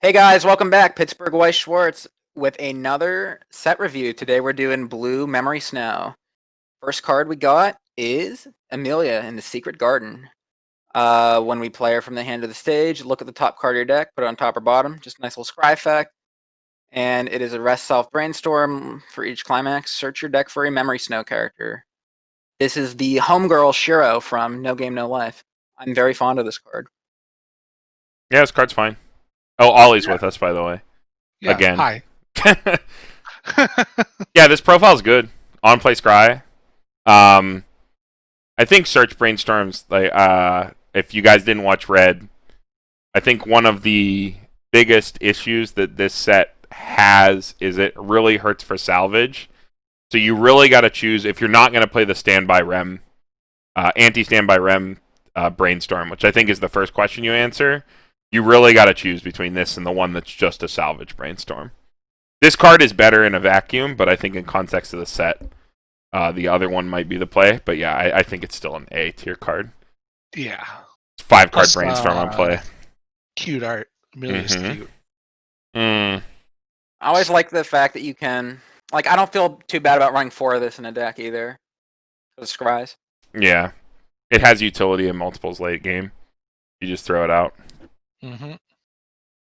Hey guys, welcome back. Pittsburgh Weiss Schwarz with another set review. Today we're doing Blue Memory Snow. First card we got is Amelia in the Secret Garden. When we play her from the hand to the stage, look at the top card of your deck, put it on top or bottom, just a nice little scry effect. And it is a rest self brainstorm for each climax. Search your deck for a Memory Snow character. This is the homegirl Shiro from No Game No Life. I'm very fond of this card. Yeah, this card's fine. Oh, Ollie's with us, by the way. Yeah, Again. Hi. Yeah, this profile's good. On play scry. I think search brainstorms. If you guys didn't watch Red, I think one of the biggest issues that this set has is it really hurts for salvage. So you really got to choose if you're not going to play the standby rem, anti-standby rem brainstorm, which I think is the first question you answer. You really got to choose between this and the one that's just a salvage brainstorm. This card is better in a vacuum, but I think in context of the set, the other one might be the play. But yeah, I think it's still an A tier card. Yeah. It's 5-card brainstorm on play. Cute art. Amelia's cute. I always like the fact that you can... I don't feel too bad about running 4 of this in a deck either. For the scries. Yeah. It has utility in multiples late game. You just throw it out.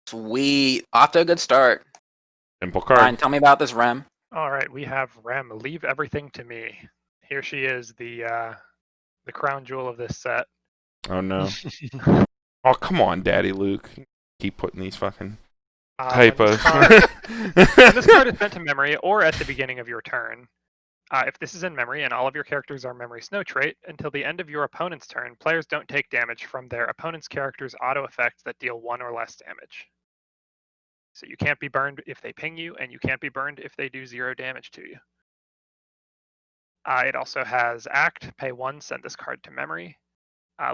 Sweet. Off to a good start. Simple card. Ryan, tell me about this Rem. All right, we have Rem. Leave everything to me. Here she is, the crown jewel of this set. Oh no. Oh, come on, Daddy Luke. Keep putting these fucking typos. When this card is sent to memory or at the beginning of your turn, if this is in memory and all of your characters are memory snow trait, until the end of your opponent's turn, players don't take damage from their opponent's character's auto effects that deal 1 or less damage. So you can't be burned if they ping you, and you can't be burned if they do 0 damage to you. It also has Act, pay 1, send this card to memory.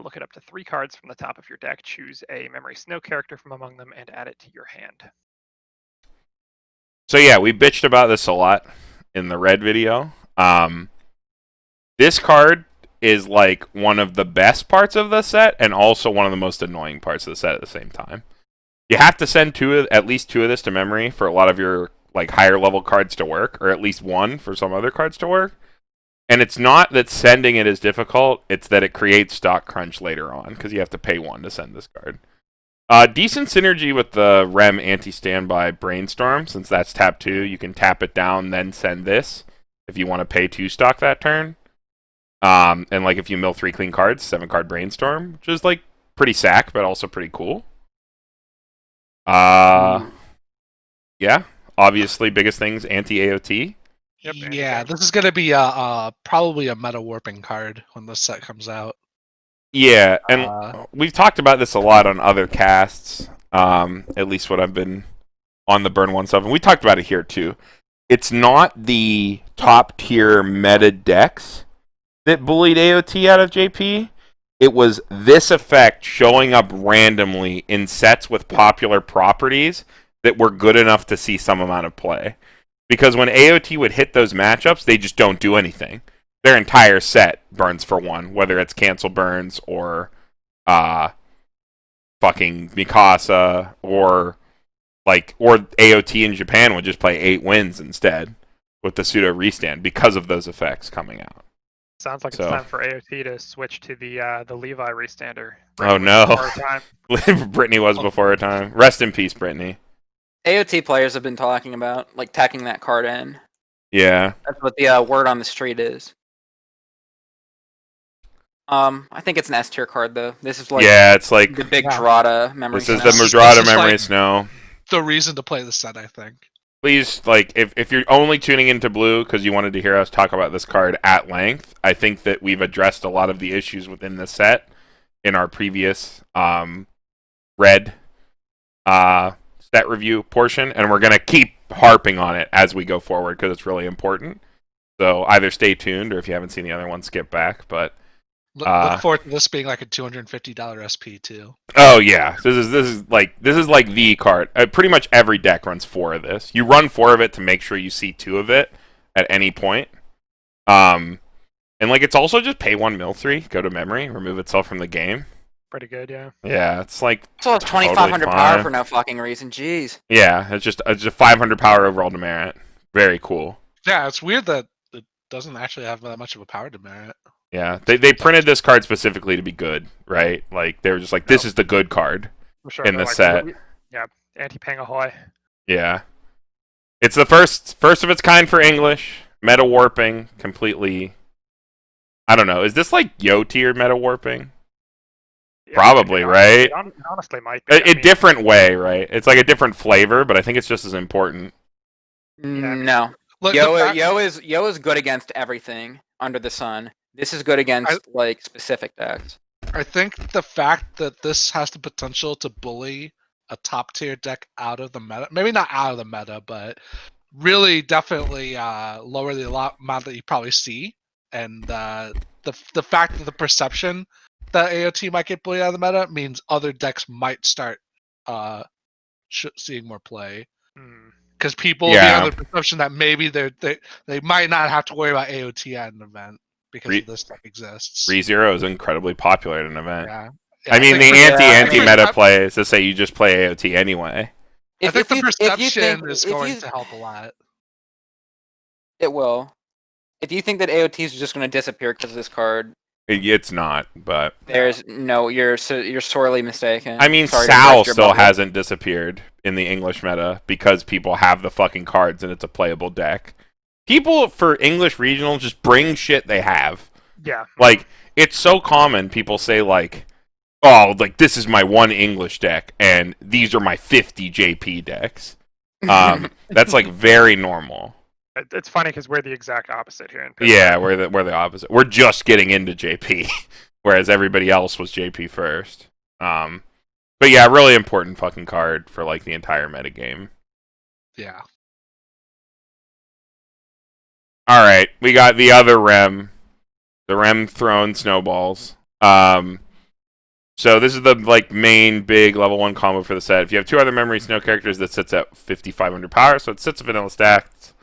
Look at up to 3 cards from the top of your deck, choose a memory snow character from among them, and add it to your hand. So yeah, we bitched about this a lot in the Red video. This card is like one of the best parts of the set and also one of the most annoying parts of the set at the same time. You have to send at least 2 of this to memory for a lot of your higher level cards to work, or at least 1 for some other cards to work. And it's not that sending it is difficult, it's that it creates stock crunch later on because you have to pay 1 to send this card. Decent synergy with the Rem anti-standby brainstorm, since that's tap 2. You can tap it down, then send this if you want to pay 2 stock that turn. And if you mill 3 clean cards, 7-card brainstorm, which is pretty sack, but also pretty cool. Yeah, obviously biggest things, anti-AOT. Yep, Yeah, this is going to be probably a meta warping card when the set comes out. Yeah, and we've talked about this a lot on other casts, at least when I've been on the Burn 1 stuff, and we talked about it here too. It's not the top tier meta decks that bullied AOT out of JP. It was this effect showing up randomly in sets with popular properties that were good enough to see some amount of play. Because when AOT would hit those matchups, they just don't do anything. Their entire set burns for 1, whether it's cancel burns or fucking Mikasa or AOT in Japan would just play 8 wins instead with the pseudo restand because of those effects coming out. Sounds like it's time for AOT to switch to the Levi restander. Oh no. Brittany was before her time. Rest in peace, Brittany. AOT players have been talking about tacking that card in. Yeah. That's what the word on the street is. I think it's an S tier card though. This is it's the big Drata memory. This is the Drata memory snow. The reason to play the set, I think. Please, if you're only tuning into Blue because you wanted to hear us talk about this card at length, I think that we've addressed a lot of the issues within the set in our previous Red set review portion, and we're going to keep harping on it as we go forward because it's really important. So either stay tuned, or if you haven't seen the other one, skip back. But look forward to this being a $250 SP too. Oh yeah, this is the card. Pretty much every deck runs 4 of this. You run 4 of it to make sure you see 2 of it at any point. And it's also just pay 1 mill 3, go to memory, remove itself from the game. pretty good, yeah. Yeah, it's like So it's 2,500 power for no fucking reason. Jeez. yeah, it's just 500 power overall demerit. Very cool. Yeah, it's weird that it doesn't actually have that much of a power demerit. Yeah, they printed this card specifically to be good, right? Like they were just like, this is the good card For sure. in they're the like, set. Yeah, anti-pang ahoy. Yeah, it's the first of its kind for English. Meta warping completely. I don't know. Is this like Yo tier meta warping? Yeah, Probably, it right? honestly might be. A different way, right? It's like a different flavor, but I think it's just as important. No. Look, Yo is good against everything under the sun. This is good against like specific decks. I think the fact that this has the potential to bully a top tier deck out of the meta, maybe not out of the meta, but really definitely lower the amount that you probably see, and the fact that the perception that AOT might get bullied out of the meta means other decks might start seeing more play. Because people will be under the perception that maybe they might not have to worry about AOT at an event because of this deck exists. ReZero is incredibly popular at an event. Yeah. I mean, the anti-meta play is to say you just play AOT anyway. I think the perception is going to help a lot. It will. If you think that AOTs are just going to disappear because of this card, It's not, but you're sorely mistaken. I mean, Sal still hasn't disappeared in the English meta because people have the fucking cards and it's a playable deck. People for English regional just bring shit they have. Yeah. Like, it's so common people say like, oh, like this is my one English deck and these are my 50 JP decks. That's like very normal. It's funny because we're the exact opposite here. Yeah, we're the opposite. We're just getting into JP, whereas everybody else was JP first. But yeah, really important fucking card for like the entire metagame. Yeah. All right, we got the other Rem, the Rem Throne Snowballs. So this is the like main big level 1 combo for the set. If you have 2 other Memory Snow characters, that sits at 5,500 power, so it sits a vanilla stacks.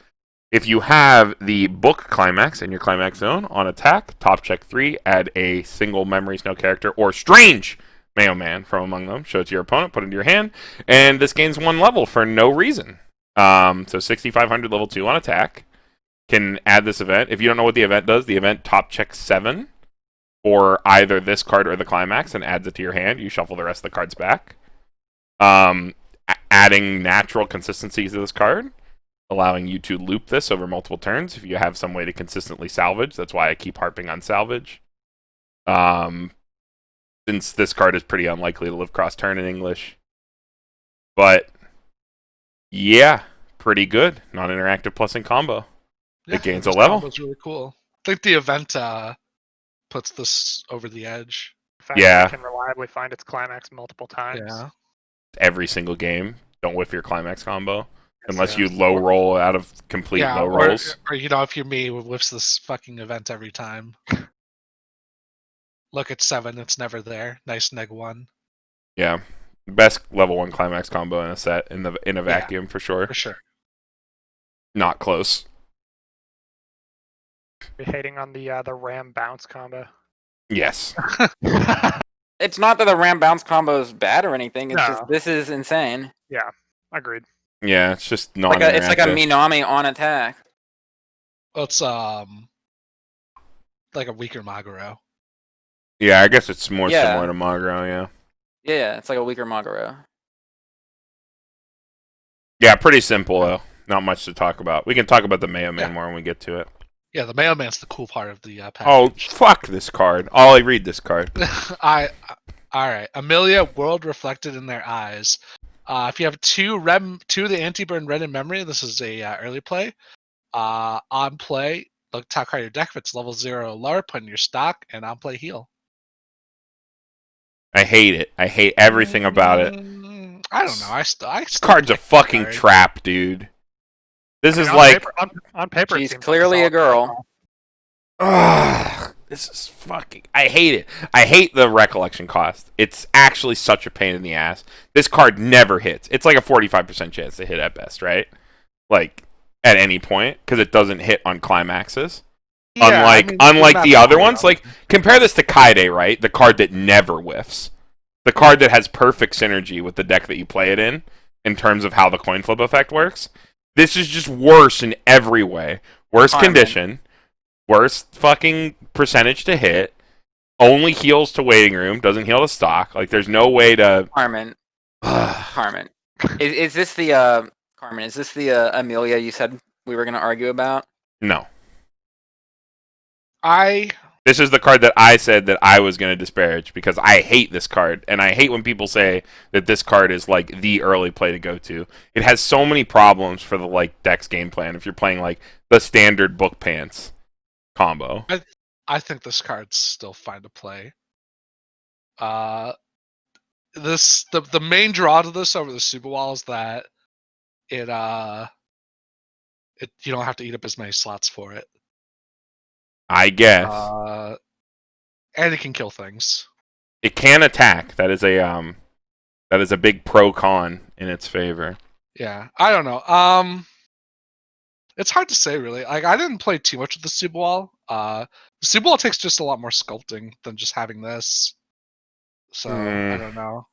If you have the Book Climax in your Climax zone on attack, top check 3, add a single Memory Snow character or Strange Mayo Man from among them. Show it to your opponent, put it into your hand, and this gains 1 level for no reason. So 6,500 level 2 on attack. Can add this event. If you don't know what the event does, the event top checks 7 or either this card or the Climax and adds it to your hand. You shuffle the rest of the cards back. Adding natural consistency to this card, allowing you to loop this over multiple turns if you have some way to consistently salvage. That's why I keep harping on salvage. Since this card is pretty unlikely to live cross turn in English. But yeah, pretty good. Non-interactive plus in combo. Yeah, it gains a level. That's really cool. I think the event puts this over the edge. The fact Yeah. that it can reliably find its climax multiple times. Yeah. Every single game. Don't whiff your Climax combo. Unless you low roll out of complete low rolls. Or you know, if you're me, who whiffs this fucking event every time. Look at 7, it's never there. Nice neg 1. Yeah. Best level 1 Climax combo in a set in a vacuum for sure. For sure. Not close. You're hating on the Ram bounce combo. Yes. It's not that the Ram bounce combo is bad or anything. It's No. just this is insane. Yeah, agreed. Yeah, it's just non-interactive. It's like a Minami on attack. Well, it's like a weaker Maguro. Yeah, I guess it's more similar to Magro, yeah. Yeah, it's like a weaker Maguro. Yeah, pretty simple though. Not much to talk about. We can talk about the Mayo Man more when we get to it. Yeah, the Mayo Man's the cool part of the package. Oh, fuck this card. I'll read this card. Alright. Amelia, World Reflected in Their Eyes. If you have two of the anti-burn red in memory, this is a early play. On play, look top card of your deck. If it's level 0 or lower, put in your stock, and on play heal. I hate it. I hate everything about it. I don't know. This card's a fucking trap, dude. This is on like... Paper, on paper, She's it seems clearly like a girl. Ugh, this is fucking... I hate it. I hate the recollection cost. It's actually such a pain in the ass. This card never hits. It's like a 45% chance to hit at best, right? Like, at any point, because it doesn't hit on climaxes. Yeah, unlike the other ones. Like, compare this to Kaide, right? The card that never whiffs. the card that has perfect synergy with the deck that you play it in terms of how the coin flip effect works. This is just worse in every way. Worse Carmen. condition, worse fucking percentage to hit, only heals to waiting room, doesn't heal to stock. Like, there's no way to... Carmen. Carmen. Is this the Carmen? Is this the Amelia you said we were going to argue about? No. I This is the card that I said that I was going to disparage because I hate this card, and I hate when people say that this card is like the early play to go to. It has so many problems for the like deck's game plan if you're playing like the standard book pants combo. I think this card's still fine to play. The main draw to this over the Super Wall is that it you don't have to eat up as many slots for it. I guess And it can kill things. it can attack. That is a big pro con in its favor. Yeah, I don't know. It's hard to say really. Like I didn't play too much with the Super Wall. The Super Wall takes just a lot more sculpting than just having this. So I don't know.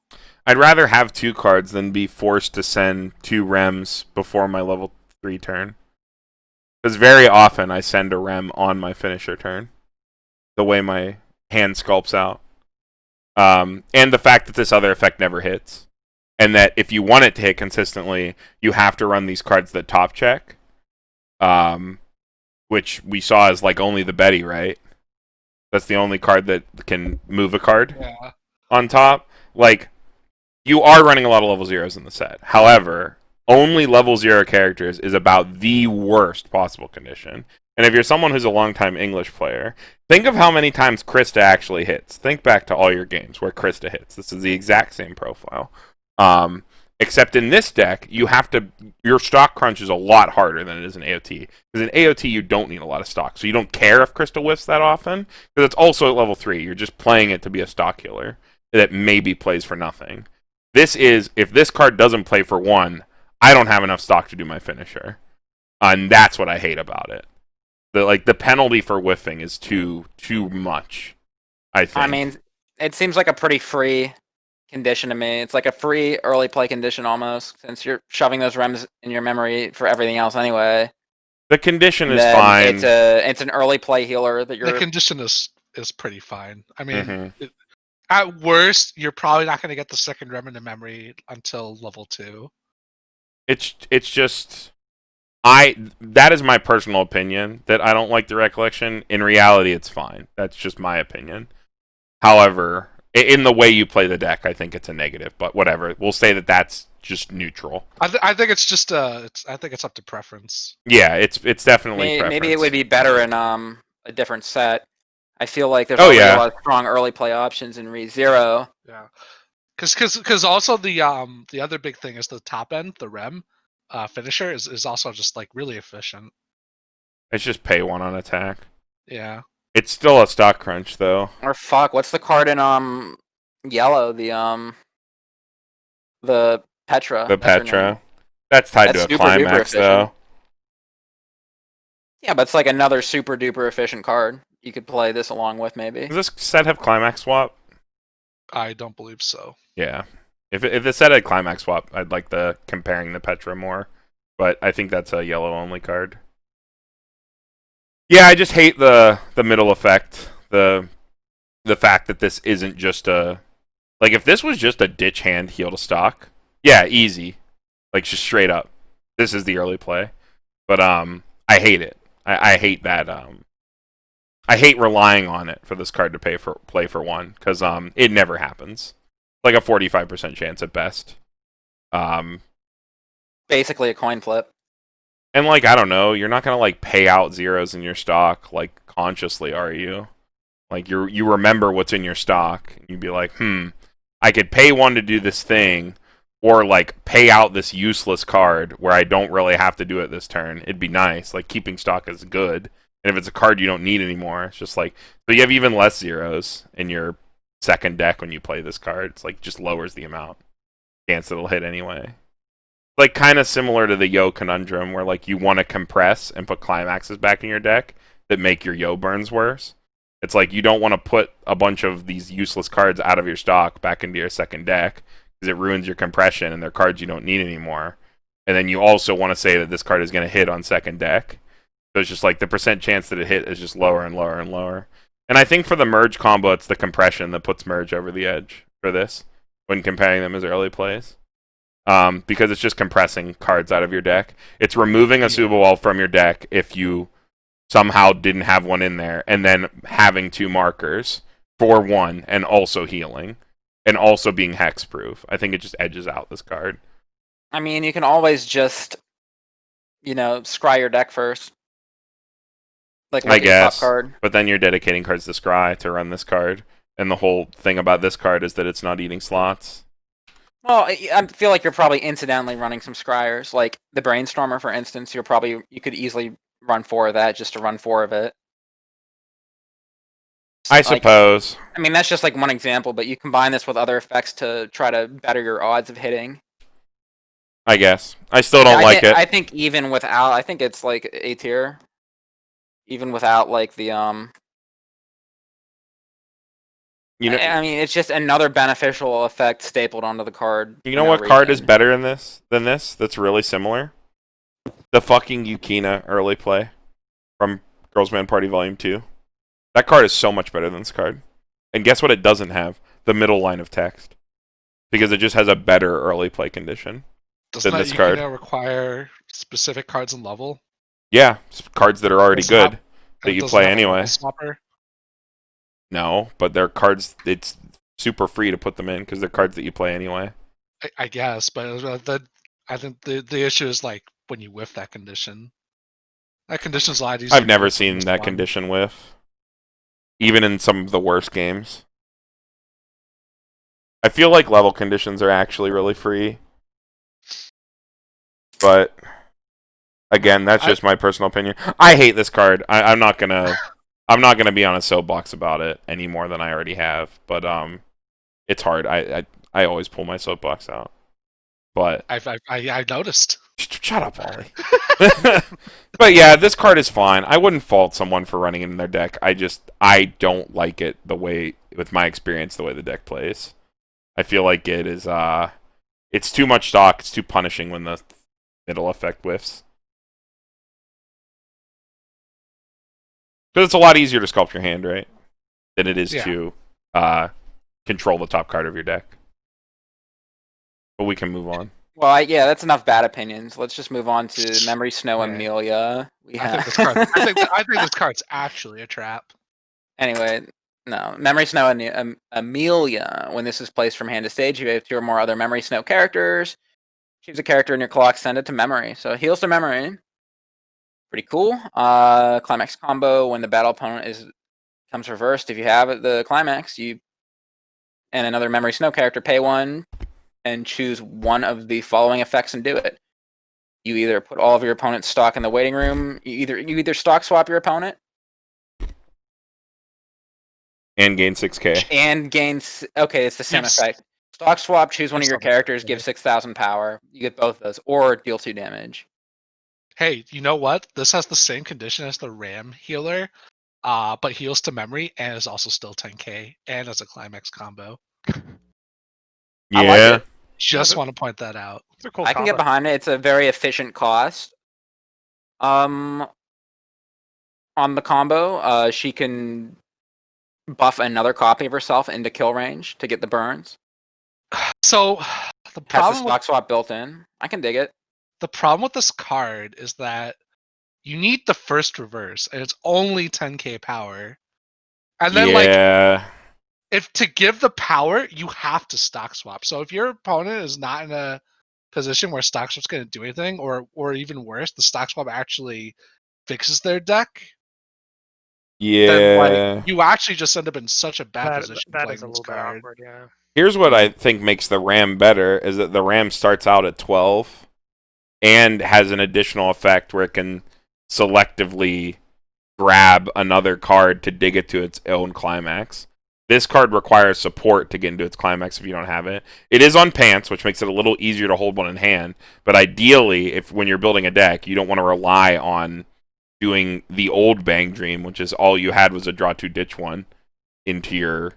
I'd rather have 2 cards than be forced to send 2 rems before my level 3 turn. Because very often I send a rem on my finisher turn. The way my hand sculpts out. And the fact that this other effect never hits. And that if you want it to hit consistently, you have to run these cards that top check. Which we saw as like only the Betty, right? That's the only card that can move a card on top. Like, you are running a lot of level 0s in the set. However, only level 0 characters is about the worst possible condition. And if you're someone who's a long-time English player, think of how many times Krista actually hits. Think back to all your games where Krista hits. This is the exact same profile. Except in this deck, your stock crunch is a lot harder than it is in AOT. Because in AOT, you don't need a lot of stock. So you don't care if Krista whiffs that often. Because it's also at level 3. You're just playing it to be a stock healer that maybe plays for nothing. This is, if this card doesn't play for 1, I don't have enough stock to do my finisher. And that's what I hate about it. The penalty for whiffing is too much, I think. I mean, it seems like a pretty free condition to me. It's like a free early play condition almost, since you're shoving those rems in your memory for everything else anyway. The condition is Then fine. It's an early play healer that you're... The condition is pretty fine. I mean, at worst, you're probably not going to get the second rem into memory until level 2. It's just... that is my personal opinion, that I don't like the recollection. In reality, it's fine. That's just my opinion. However, in the way you play the deck, I think it's a negative. But whatever, we'll say that that's just neutral. I think it's just I think it's up to preference. Yeah, it's definitely preference. Maybe it would be better in a different set. I feel like there's a lot of strong early play options in ReZero. Yeah, because also the other big thing is the top end, the rem finisher is also just like really efficient. It's just pay 1 on attack. Yeah. It's still a stock crunch though. Or fuck, what's the card in yellow? The Petra. The Petra. That's tied to a climax though. Yeah, but it's like another super duper efficient card. You could play this along with maybe. Does this set have climax swap? I don't believe so. Yeah. If the set had climax swap, I'd like comparing the Petra more. But I think that's a yellow only card. Yeah, I just hate the middle effect. The fact that this isn't just a... Like, if this was just a ditch hand heal to stock, yeah, easy. Like, just straight up. This is the early play. But I hate it. I hate that. I hate relying on it for this card to play for 1, because it never happens. Like a 45% chance at best. Basically a coin flip. And like, I don't know, you're not gonna like pay out 0s in your stock like consciously, are you? Like you remember what's in your stock. You'd be like, I could pay 1 to do this thing, or like pay out this useless card where I don't really have to do it this turn. It'd be nice. Like keeping stock is good. And if it's a card you don't need anymore, it's just like, so you have even less 0s in your second deck when you play this card. It's like just lowers the amount chance it'll hit anyway. Like kind of similar to the Yo conundrum, where like you want to compress and put climaxes back in your deck that make your Yo burns worse. It's like you don't want to put a bunch of these useless cards out of your stock back into your second deck because it ruins your compression and they're cards you don't need anymore. And then you also want to say that this card is going to hit on second deck. So it's just like the percent chance that it hit is just lower and lower and lower. And I think for the merge combo, it's the compression that puts merge over the edge for this when comparing them as early plays. Because it's just compressing cards out of your deck. It's removing a Subawal from your deck if you somehow didn't have one in there, and then having 2 markers for 1 and also healing and also being hexproof. I think it just edges out this card. I mean, you can always just, scry your deck first. Like I guess, top card. But then you're dedicating cards to scry to run this card, and the whole thing about this card is that it's not eating slots. Well, I feel like you're probably incidentally running some scryers. Like the Brainstormer, for instance, you could easily run 4 of that just to run 4 of it. I suppose. I mean, that's just like one example, but you combine this with other effects to try to better your odds of hitting. I guess. I still don't like it. I think even without, I think it's like A tier. Even without like the I mean, it's just another beneficial effect stapled onto the card. You know what card is better than this? That's really similar? The fucking Yukina early play from Girls Man Party Volume 2. That card is so much better than this card. And guess what it doesn't have? The middle line of text. Because it just has a better early play condition Doesn't than that this card. require specific cards and level? Yeah, cards that are already good that you play anyway. Swapper? No, but they're cards. It's super free to put them in because they're cards that you play anyway. I guess, but I think the issue is like when you whiff that condition. That condition's a lot easier. I've never seen that condition whiff, even in some of the worst games. I feel like level conditions are actually really free, but again, that's just my personal opinion. I hate this card. I'm not gonna be on a soapbox about it any more than I already have. But it's hard. I always pull my soapbox out. But I noticed. Shut up, Ollie. But yeah, this card is fine. I wouldn't fault someone for running it in their deck. I don't like it with my experience, the way the deck plays. I feel like it is it's too much stock. It's too punishing when the middle effect whiffs. Because it's a lot easier to sculpt your hand, right? Than it is to control the top card of your deck. But we can move on. Well, that's enough bad opinions. Let's just move on to Memory Snow Amelia. I think this card's actually a trap. Anyway, no. Memory Snow Amelia. When this is placed from hand to stage, you have 2 or more other Memory Snow characters. Choose a character in your clock, send it to memory. So it heals to memory. Pretty cool. Climax combo, when the battle opponent comes reversed, if you have the climax, you and another Memory Snow character pay 1 and choose one of the following effects and do it. You either put all of your opponent's stock in the waiting room, you either stock swap your opponent and gain 6k. It's the same effect. Stock swap, choose one of your characters, give 6,000 power. You get both of those, or deal 2 damage. Hey, you know what? This has the same condition as the Ram healer, but heals to memory and is also still 10k and as a climax combo. Yeah. Just want to point that out. It's a cool I can get behind it. It's a very efficient cost. On the combo, she can buff another copy of herself into kill range to get the burns. So the Has problem the stock swap built in. I can dig it. The problem with this card is that you need the first reverse, and it's only 10k power. And then, if to give the power, you have to stock swap. So if your opponent is not in a position where stock swap's going to do anything, or even worse, the stock swap actually fixes their deck. Then, you actually just end up in such a bad position. That is a little bit awkward. Yeah. Here's what I think makes the Ram better: is that the Ram starts out at 12. And has an additional effect where it can selectively grab another card to dig it to its own climax. This card requires support to get into its climax if you don't have it. It is on pants, which makes it a little easier to hold one in hand. But ideally, when you're building a deck, you don't want to rely on doing the old Bang Dream, which is all you had was a draw 2 ditch 1 into your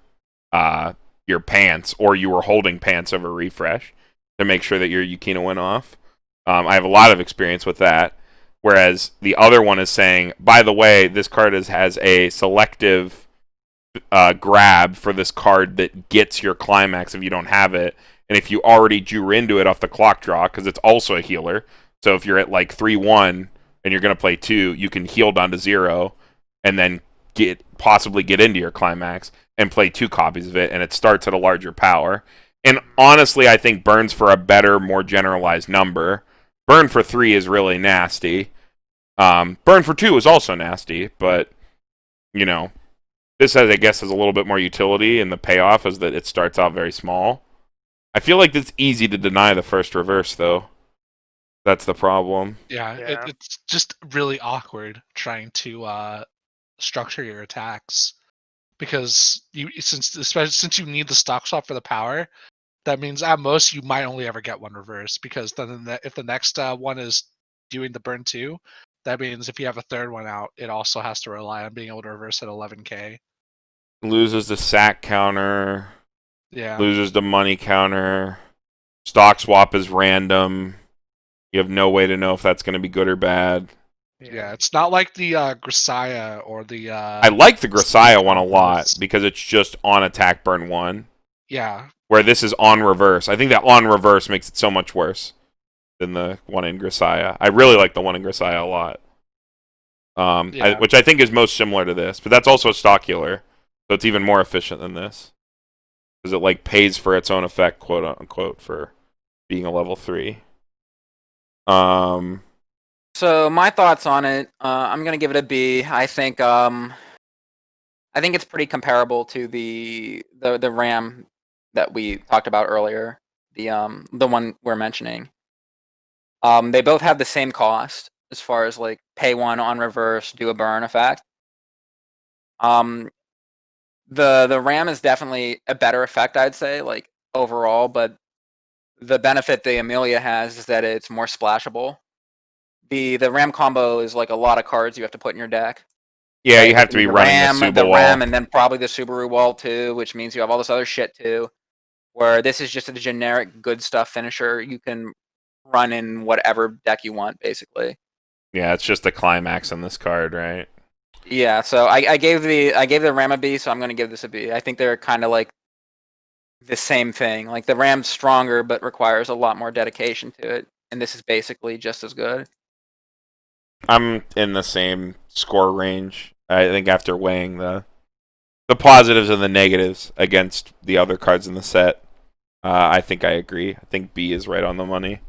pants, or you were holding pants over refresh to make sure that your Yukina went off. I have a lot of experience with that. Whereas the other one is saying, by the way, this card has a selective grab for this card that gets your climax if you don't have it. And if you already drew into it off the clock draw, because it's also a healer. So if you're at like 3-1 and you're going to play 2, you can heal down to 0 and then possibly get into your climax and play 2 copies of it, and it starts at a larger power. And honestly, I think burns for a better, more generalized number. Burn for 3 is really nasty. Burn for 2 is also nasty, but, you know, this, I guess, has a little bit more utility, and the payoff is that it starts out very small. I feel like it's easy to deny the first reverse, though. That's the problem. Yeah, Yeah. it's just really awkward trying to structure your attacks because since you need the stock swap for the power, that means at most you might only ever get one reverse, because then if the next one is doing the burn 2, that means if you have a third one out, it also has to rely on being able to reverse at 11k. Loses the sack counter. Yeah. Loses the money counter. Stock swap is random. You have no way to know if that's going to be good or bad. Yeah, it's not like the Grisaya or the. I like the Grisaya one a lot because it's just on attack burn 1. Yeah. Where this is on reverse. I think that on reverse makes it so much worse than the one in Grisaya. I really like the one in Grisaya a lot. Which I think is most similar to this. But that's also a stock healer. So it's even more efficient than this. Because it like pays for its own effect, quote unquote, for being a level 3. So my thoughts on it, I'm gonna give it a B. I think it's pretty comparable to the RAM that we talked about earlier, the one we're mentioning. They both have the same cost as far as like pay 1 on reverse, do a burn effect. The RAM is definitely a better effect, I'd say, like overall, but the benefit the Amelia has is that it's more splashable. The RAM combo is like a lot of cards you have to put in your deck. Yeah, Right? you have to be running the RAM, wall. and then probably the Subaru wall too, which means you have all this other shit too. Where this is just a generic good stuff finisher. You can run in whatever deck you want, basically. Yeah, it's just the climax on this card, right? Yeah, so I gave the RAM a B, so I'm gonna give this a B. I think they're kind of like the same thing. Like the RAM's stronger, but requires a lot more dedication to it, and this is basically just as good. I'm in the same score range. I think after weighing the positives and the negatives against the other cards in the set, I think I agree. I think B is right on the money.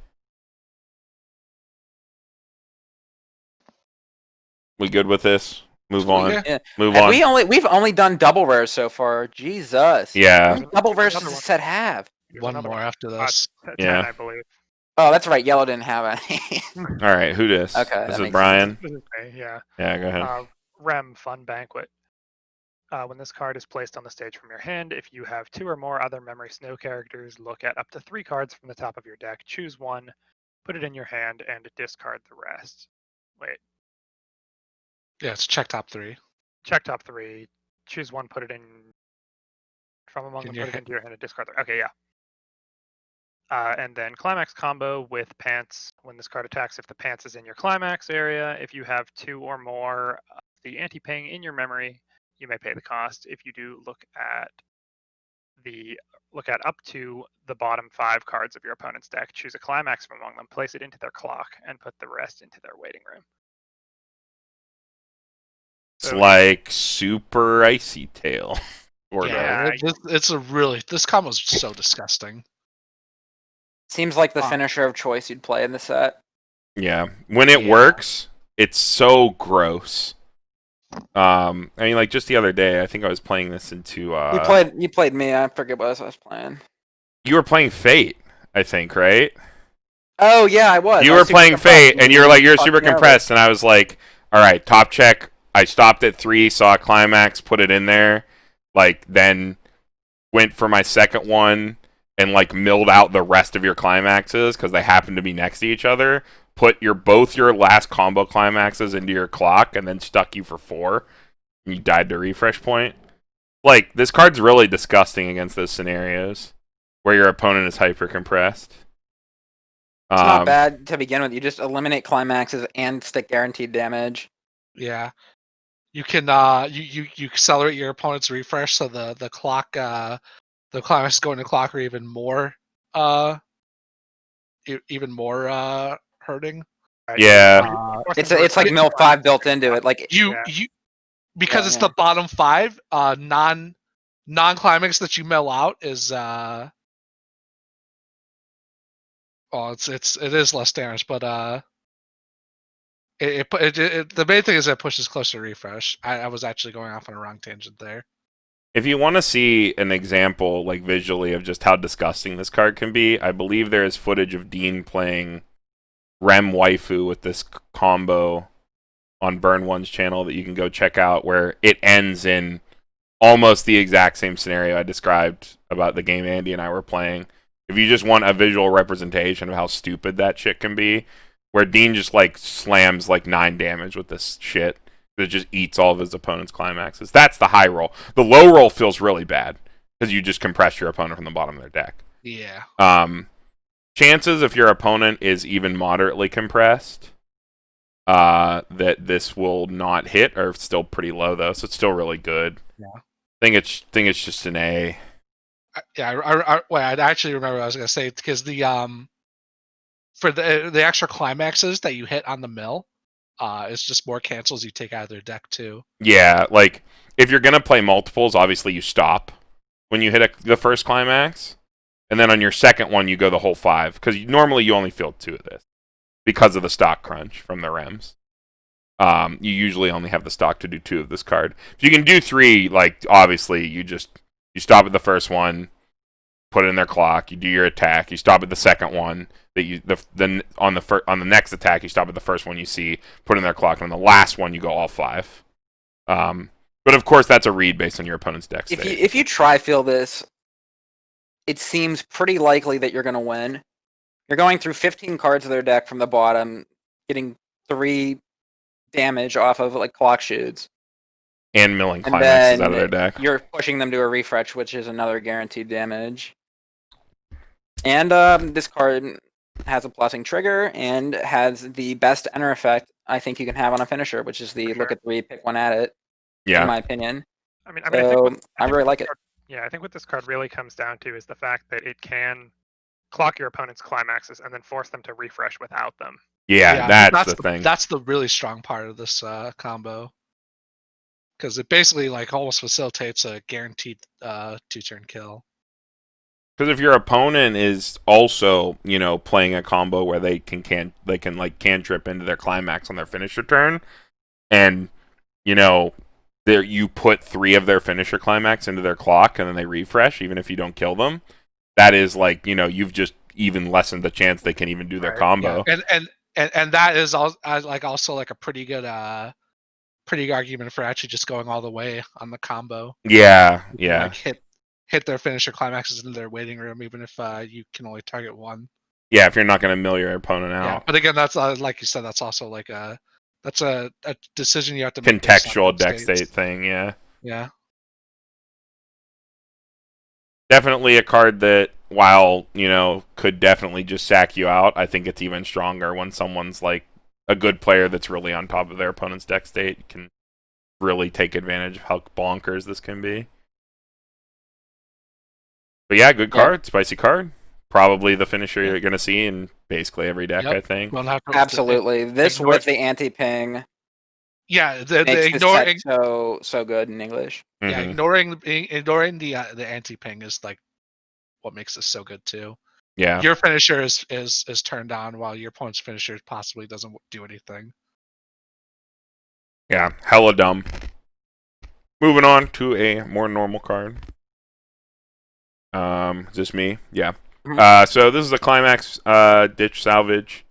We good with this? Move on. Yeah. Move on. We've only done double rares so far. Jesus. Yeah. How many double rares does Another the one. set have? There's One another more after this. 10, Yeah. I believe. Oh, that's right. Yellow didn't have any. All right, who dis? Okay, that This is makes Brian. This is me, yeah. Yeah, go ahead. Rem Fun Banquet. When this card is placed on the stage from your hand, if you have 2 or more other Memory Snow characters, look at up to 3 cards from the top of your deck, choose 1, put it in your hand, and discard the rest. Wait, Yeah, it's check top 3. check top 3, choose 1, put it in from among them, your put it into your hand, and discard the. Okay, yeah. And then climax combo with pants. When this card attacks, if the pants is in your climax area, if you have 2 or more of the anti-ping in your memory, you may pay the cost. If you do, look at up to the bottom 5 cards of your opponent's deck, choose a climax from among them, place it into their clock, and put the rest into their waiting room. It's like Super Icy Tail. Yeah. This combo's so disgusting. Seems like the finisher of choice you'd play in the set. Yeah. When it works, it's so gross. I mean, like just the other day, I think I was playing this into. You played me. I forget what I was playing. You were playing Fate, I think, right? Oh yeah, I was. You I were was super playing compressed. Fate, and you're like, you're Fucking super nervous. compressed, and I was like, all right, top check. I stopped at 3, saw a climax, put it in there, like then went for my second one and like milled out the rest of your climaxes because they happen to be next to each other. put both your last combo climaxes into your clock and then stuck you for 4, and you died to refresh point. Like, this card's really disgusting against those scenarios where your opponent is hyper compressed. It's not bad to begin with. You just eliminate climaxes and stick guaranteed damage. Yeah. You can you accelerate your opponent's refresh so the clock the climax going to clock are even more hurting. Right. Yeah. It's like Mill 5 built into it. Like You because it's the bottom 5 non-climax that you mill out is it is less damage, but the main thing is it pushes closer to refresh. I was actually going off on a wrong tangent there. If you want to see an example, like visually, of just how disgusting this card can be, I believe there is footage of Dean playing Rem Waifu with this combo on Burn One's channel that you can go check out, where it ends in almost the exact same scenario I described about the game Andy and I were playing. If you just want a visual representation of how stupid that shit can be, where Dean just like slams like 9 damage with this shit that just eats all of his opponent's climaxes. That's the high roll. The low roll feels really bad because you just compress your opponent from the bottom of their deck. Yeah. Chances if your opponent is even moderately compressed that this will not hit are still pretty low though, so it's still really good. Yeah. Think it's just an A. I actually remember what I was gonna say, because the for the extra climaxes that you hit on the mill, it's just more cancels you take out of their deck too. Yeah, like if you're gonna play multiples, obviously you stop when you hit the first climax, and then on your second one you go the whole 5, because normally you only field 2 of this because of the stock crunch from the Rems. You usually only have the stock to do 2 of this card. If you can do 3, like obviously you stop at the first one, put it in their clock, you do your attack, you stop at the second one, then on the next attack you stop at the first one you see, put in their clock, and on the last one you go all 5. But of course that's a read based on your opponent's deck state. If you tri-fill this, it seems pretty likely that you're going to win. You're going through 15 cards of their deck from the bottom, getting 3 damage off of like clock shoots. And milling climaxes out of their deck. You're pushing them to a refresh, which is another guaranteed damage. And this card has a blessing trigger and has the best enter effect I think you can have on a finisher, which is the look at 3, pick one at it. Yeah. In my opinion. I think I really like it. Yeah, I think what this card really comes down to is the fact that it can clock your opponent's climaxes and then force them to refresh without them. Yeah, that's the thing. That's the really strong part of this combo, because it basically like almost facilitates a guaranteed 2-turn kill. Because if your opponent is also, playing a combo where they can cantrip into their climax on their finisher turn, and you put 3 of their finisher climax into their clock and then they refresh, even if you don't kill them, that is like, you've just even lessened the chance they can even do their combo. Yeah. And that is also like a pretty good argument for actually just going all the way on the combo. Yeah. Like hit their finisher climaxes in their waiting room, even if you can only target 1. Yeah, if you're not going to mill your opponent out. Yeah, but again, that's like you said, that's also like that's a decision you have to make. Contextual deck state thing, yeah. Yeah. Definitely a card that, while, could definitely just sack you out, I think it's even stronger when someone's like a good player that's really on top of their opponent's deck state can really take advantage of how bonkers this can be. But yeah, good card, spicy card. Probably the finisher you're going to see in basically every deck, I think. Absolutely. This with the anti-ping. Yeah, makes the set so good in English. Yeah, ignoring the anti-ping is like what makes this so good too. Yeah. Your finisher is turned on while your opponent's finisher possibly doesn't do anything. Yeah, hella dumb. Moving on to a more normal card. Is this me? Yeah. So this is a climax ditch salvage.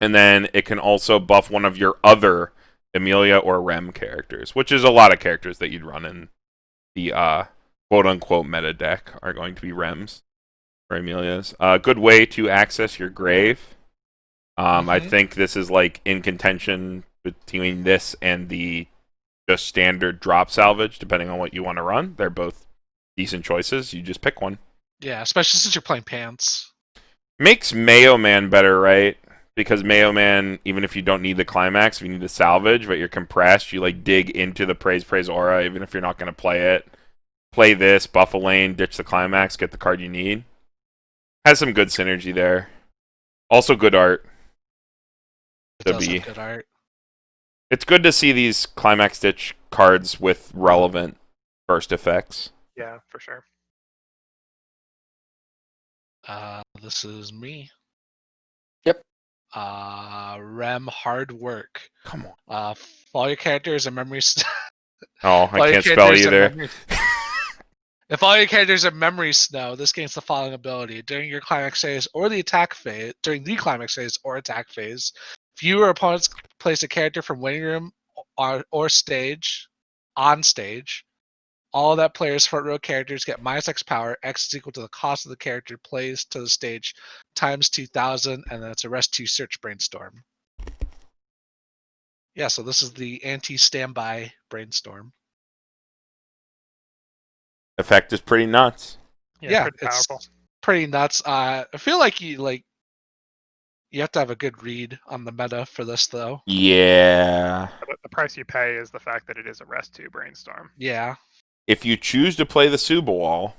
And then it can also buff one of your other Amelia or Rem characters, which is a lot of characters that you'd run in the quote-unquote meta deck are going to be Rems or Amelias. A good way to access your grave I Mhm. think this is like in contention between this and the just standard drop salvage, depending on what you want to run. They're both decent choices. You just pick one. Yeah, especially since you're playing pants. Makes Mayo Man better, right? Because Mayo Man, even if you don't need the climax, if you need the salvage, but you're compressed, you like dig into the praise aura, even if you're not going to play it. Play this, buff a lane, ditch the climax, get the card you need. Has some good synergy there. Also good art. It To does be. have good art. It's good to see these climax ditch cards with relevant burst effects. Yeah, for sure. This is me. Yep. Rem hard work. Come on. All your characters are memory. Oh, I can't spell either. If all your characters are memory snow, this gains the following ability during your climax phase or the attack phase. During the climax phase or attack phase, if you or opponents place a character from waiting room or stage on stage, all of that player's front row characters get -X power. X is equal to the cost of the character plays to the stage times 2,000, and then it's a rest 2 search brainstorm. Yeah, so this is the anti-standby brainstorm. Effect is pretty nuts. Yeah, Pretty it's powerful. pretty nuts. I feel like you have to have a good read on the meta for this, though. Yeah. But the price you pay is the fact that it is a rest 2 brainstorm. Yeah, If you choose to play the Suba Wall,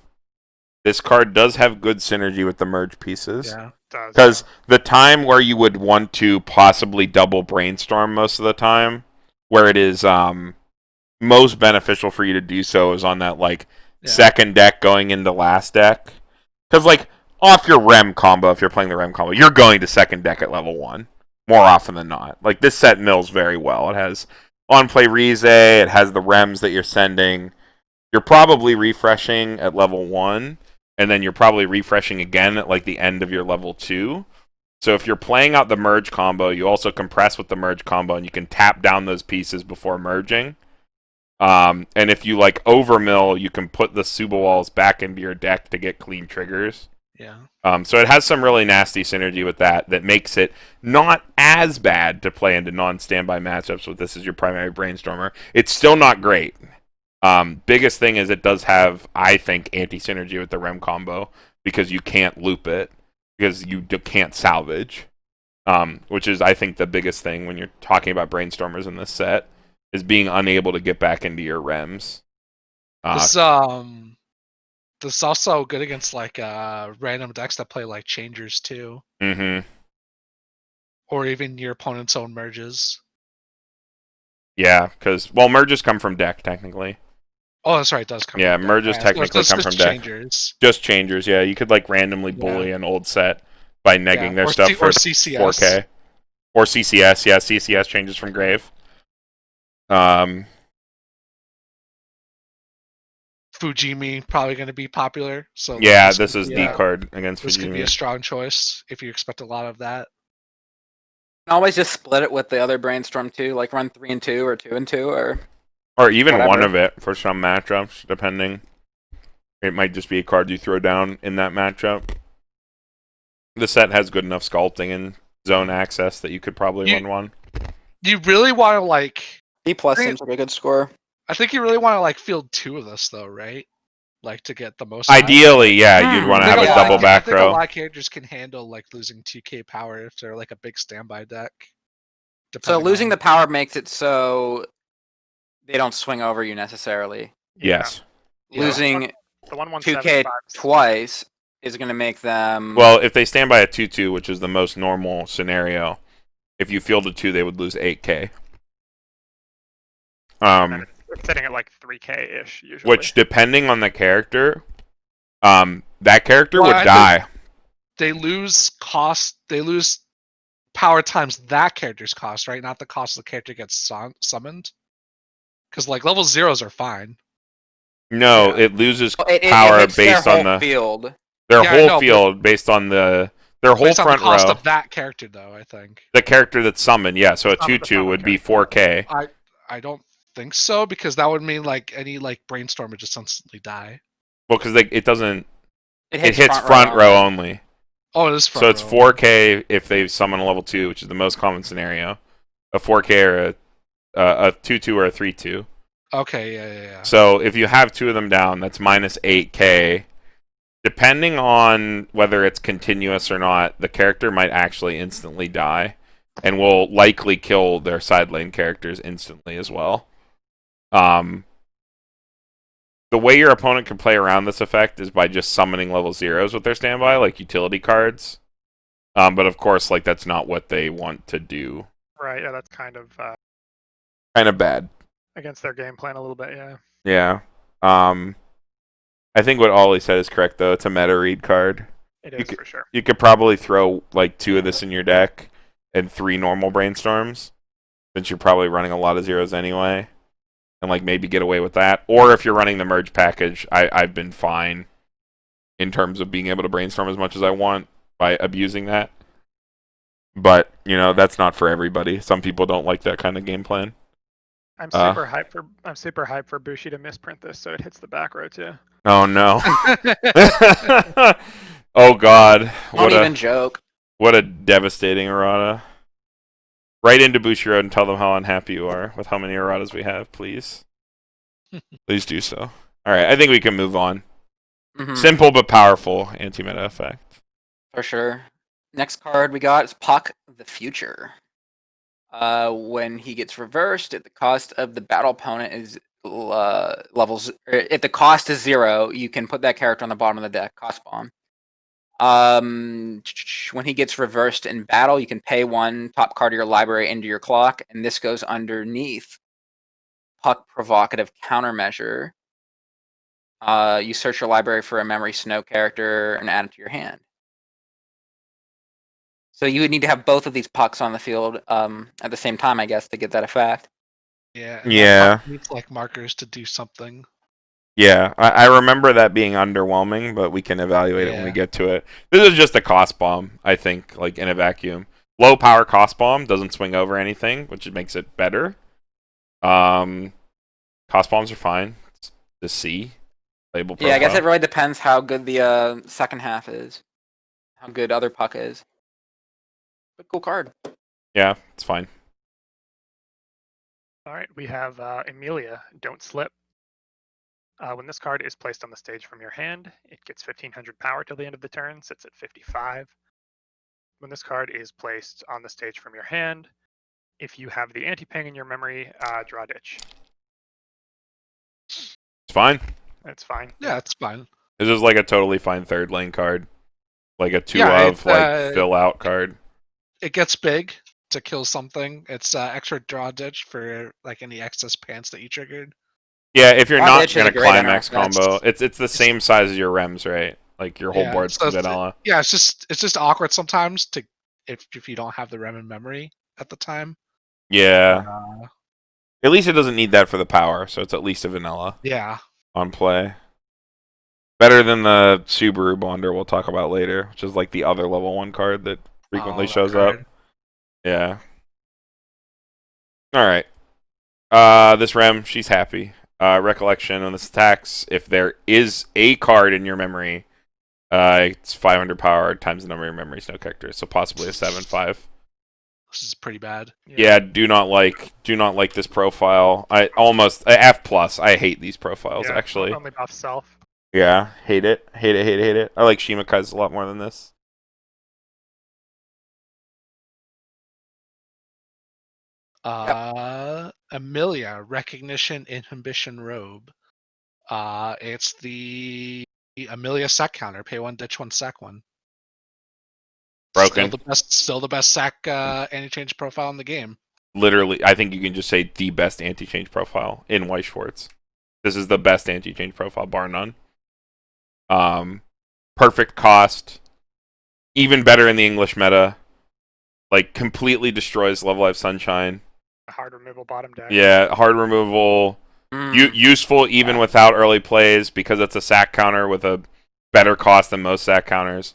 this card does have good synergy with the merge pieces. yeah. Because the time where you would want to possibly double brainstorm most of the time, where it is most beneficial for you to do so is on that like second deck going into last deck. Because like off your Rem combo, if you're playing the Rem combo, you're going to second deck at level 1 more often than not. Like this set mills very well. It has on play Rize, it has the Rems that you're sending. You're probably refreshing at level 1. And then you're probably refreshing again at like the end of your level 2. So if you're playing out the merge combo, you also compress with the merge combo, and you can tap down those pieces before merging. And if you like overmill, you can put the Suba Walls back into your deck to get clean triggers. Yeah. So it has some really nasty synergy with that makes it not as bad to play into non-standby matchups with this as your primary brainstormer. It's still not great. Biggest thing is it does have, I think, anti-synergy with the Rem combo because you can't loop it, because you can't salvage, which is, I think, the biggest thing when you're talking about brainstormers in this set, is being unable to get back into your Rems. This is also good against like random decks that play like changers too, or even your opponent's own merges. Yeah, because merges come from deck technically. Oh, that's right, it does come. Yeah, from merges deck. technically come from deck. Changers. Just changers, yeah. You could like randomly bully an old set by negging their stuff for CCS. 4K. Or CCS, yeah, CCS changes from grave. Fujimi probably going to be popular. So yeah, this is the card against this Fujimi. could be a strong choice if you expect a lot of that. You can always just split it with the other brainstorm too, like run 3 and 2 or 2 and 2 or even whatever. One of it for some matchups, depending. It might just be a card you throw down in that matchup. The set has good enough sculpting and zone access that you could probably run one. You really want to like D+ seems like a good score. I think you really want to like field 2 of this though, right? Like to get the most. Ideally, yeah, you'd want to have a double back row. I think a lot of characters can handle like losing 2k power if they're like a big standby deck. So losing the power makes it so they don't swing over you necessarily. Yes. Yeah. Losing The 2k twice is going to make them... Well, if they stand by a 2-2, which is the most normal scenario, if you fielded 2, they would lose 8k. It's sitting at like 3k-ish usually. Which, depending on the character, that character would die. They lose cost. They lose power times that character's cost, right? Not the cost of the character gets summoned. Because like level 0s are fine. No, it loses power it based on the field. Their whole field based on their whole front row. Cost of that character, though, I think. The character that's summoned, yeah. So a 2/2 would be 4k. I don't think so, because that would mean like any like brainstorm would just instantly die. Well, because it doesn't. It hits front row only. Oh, it is front So it's row. 4K if they summon a level 2, which is the most common scenario. A 4K or a 2/2 or a 3/2. Okay, yeah. So if you have 2 of them down, that's minus 8K. Depending on whether it's continuous or not, the character might actually instantly die, and will likely kill their side lane characters instantly as well. The way your opponent can play around this effect is by just summoning level 0s with their standby, like utility cards. But of course, like that's not what they want to do. Right, yeah, that's kind of Kind of bad. against their game plan a little bit, yeah. Yeah. I think what Ollie said is correct, though. It's a meta read card. It is for sure. You could probably throw like 2 of this in your deck and 3 normal brainstorms, since you're probably running a lot of 0s anyway, and like maybe get away with that. Or if you're running the merge package, I've been fine in terms of being able to brainstorm as much as I want by abusing that. But that's not for everybody. Some people don't like that kind of game plan. I'm super hyped for Bushi to misprint this so it hits the back row too. Oh no! Oh god! Don't even joke. What a devastating errata! Right into Bushiroad and tell them how unhappy you are with how many erratas we have, please. Please do so. All right, I think we can move on. Mhm. Simple but powerful anti-meta effect. For sure. Next card we got is Puck the Future. When he gets reversed, if the cost of the battle opponent is levels, if the cost is 0, you can put that character on the bottom of the deck. Cost bomb. When he gets reversed in battle, you can pay 1 top card of your library into your clock, and this goes underneath Puck Provocative Countermeasure. You search your library for a Memory Snow character and add it to your hand. So you would need to have both of these pucks on the field at the same time, I guess, to get that effect. Yeah. Yeah. Needs like markers to do something. Yeah, I remember that being underwhelming, but we can evaluate it when we get to it. This is just a cost bomb, I think, like in a vacuum. Low power cost bomb doesn't swing over anything, which makes it better. Cost bombs are fine. It's the C. Label profile. Yeah, I guess it really depends how good the second half is. How good other puck is. But cool card. Yeah, it's fine. All right, we have Emilia, Don't Slip. When this card is placed on the stage from your hand, it gets 1500 power till the end of the turn, sits at 55. When this card is placed on the stage from your hand, if you have the anti-ping in your memory, draw ditch. It's fine. It's fine. Yeah, it's fine. This is like a totally fine third lane card. Like a 2 Yeah, of, like, fill out card. It gets big to kill something. It's extra draw ditch for like any excess pants that you triggered. Yeah, if you're Draw not ditch is going a to great climax interrupt. combo, it's the same size as your rems, right? Like your whole Yeah, board's so vanilla. Yeah, it's just awkward sometimes to if you don't have the rem in memory at the time. Yeah. At least it doesn't need that for the power, so it's at least a vanilla Yeah. on play. Better than the Subaru Bonder we'll talk about later, which is like the other level 1 card that frequently that shows card. up. Yeah. Alright. This Rem, she's happy. Recollection on this attacks, if there is a card in your memory, it's 500 power times the number of your memory snow characters, so possibly a 7/5. This is pretty bad. Yeah, do not like this profile. I almost F+. I hate these profiles actually. Only buff self. Yeah, hate it. Hate it. I like Shimakai's a lot more than this. Emilia, Recognition Inhibition Robe. It's the Emilia sack counter. Pay 1, ditch 1, sack 1. Broken. Still the best sack anti-change profile in the game. Literally, I think you can just say the best anti-change profile in Weiss Schwarz. This is the best anti-change profile, bar none. Perfect cost. Even better in the English meta. Like, completely destroys Level Life Sunshine. Hard removal bottom deck. Yeah, hard removal. Useful even without early plays because it's a sack counter with a better cost than most sack counters.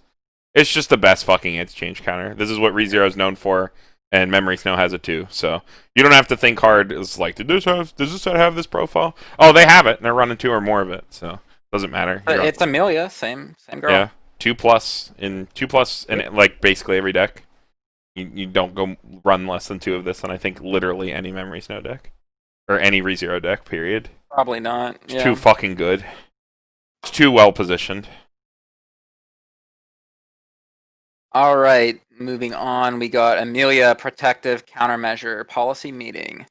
It's just the best fucking anti-change counter. This is what ReZero is known for, and Memory Snow has it too. So you don't have to think hard. It's like, does this set have this profile? Oh, they have it, and they're running 2 or more of it, so it doesn't matter. But it's Emilia, same girl. Yeah. 2+ in like basically every deck. You don't go run less than 2 of this, and I think literally any Memory Snow deck or any ReZero deck. Period. Probably not. It's too fucking good. It's too well positioned. All right, moving on. We got Amelia Protective Countermeasure Policy Meeting.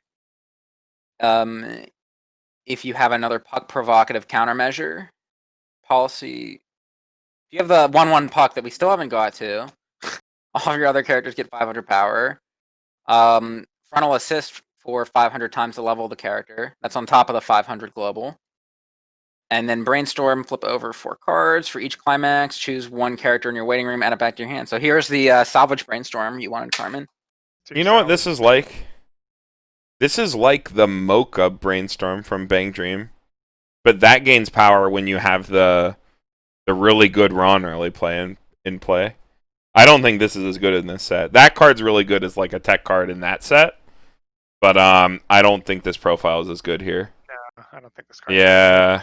If you have another puck provocative countermeasure policy, if you have the 1/1 puck that we still haven't got to, all of your other characters get 500 power. Frontal assist for 500 times the level of the character. That's on top of the 500 global. And then Brainstorm, flip over 4 cards. For each climax, choose 1 character in your waiting room, add it back to your hand. So here's the Salvage Brainstorm you wanted, Carmen. You know what this is like? This is like the Mocha Brainstorm from Bang Dream. But that gains power when you have the really good Ron early play in play. I don't think this is as good in this set. That card's really good as like a tech card in that set. But I don't think this profile is as good here. No, I don't think this card. Yeah.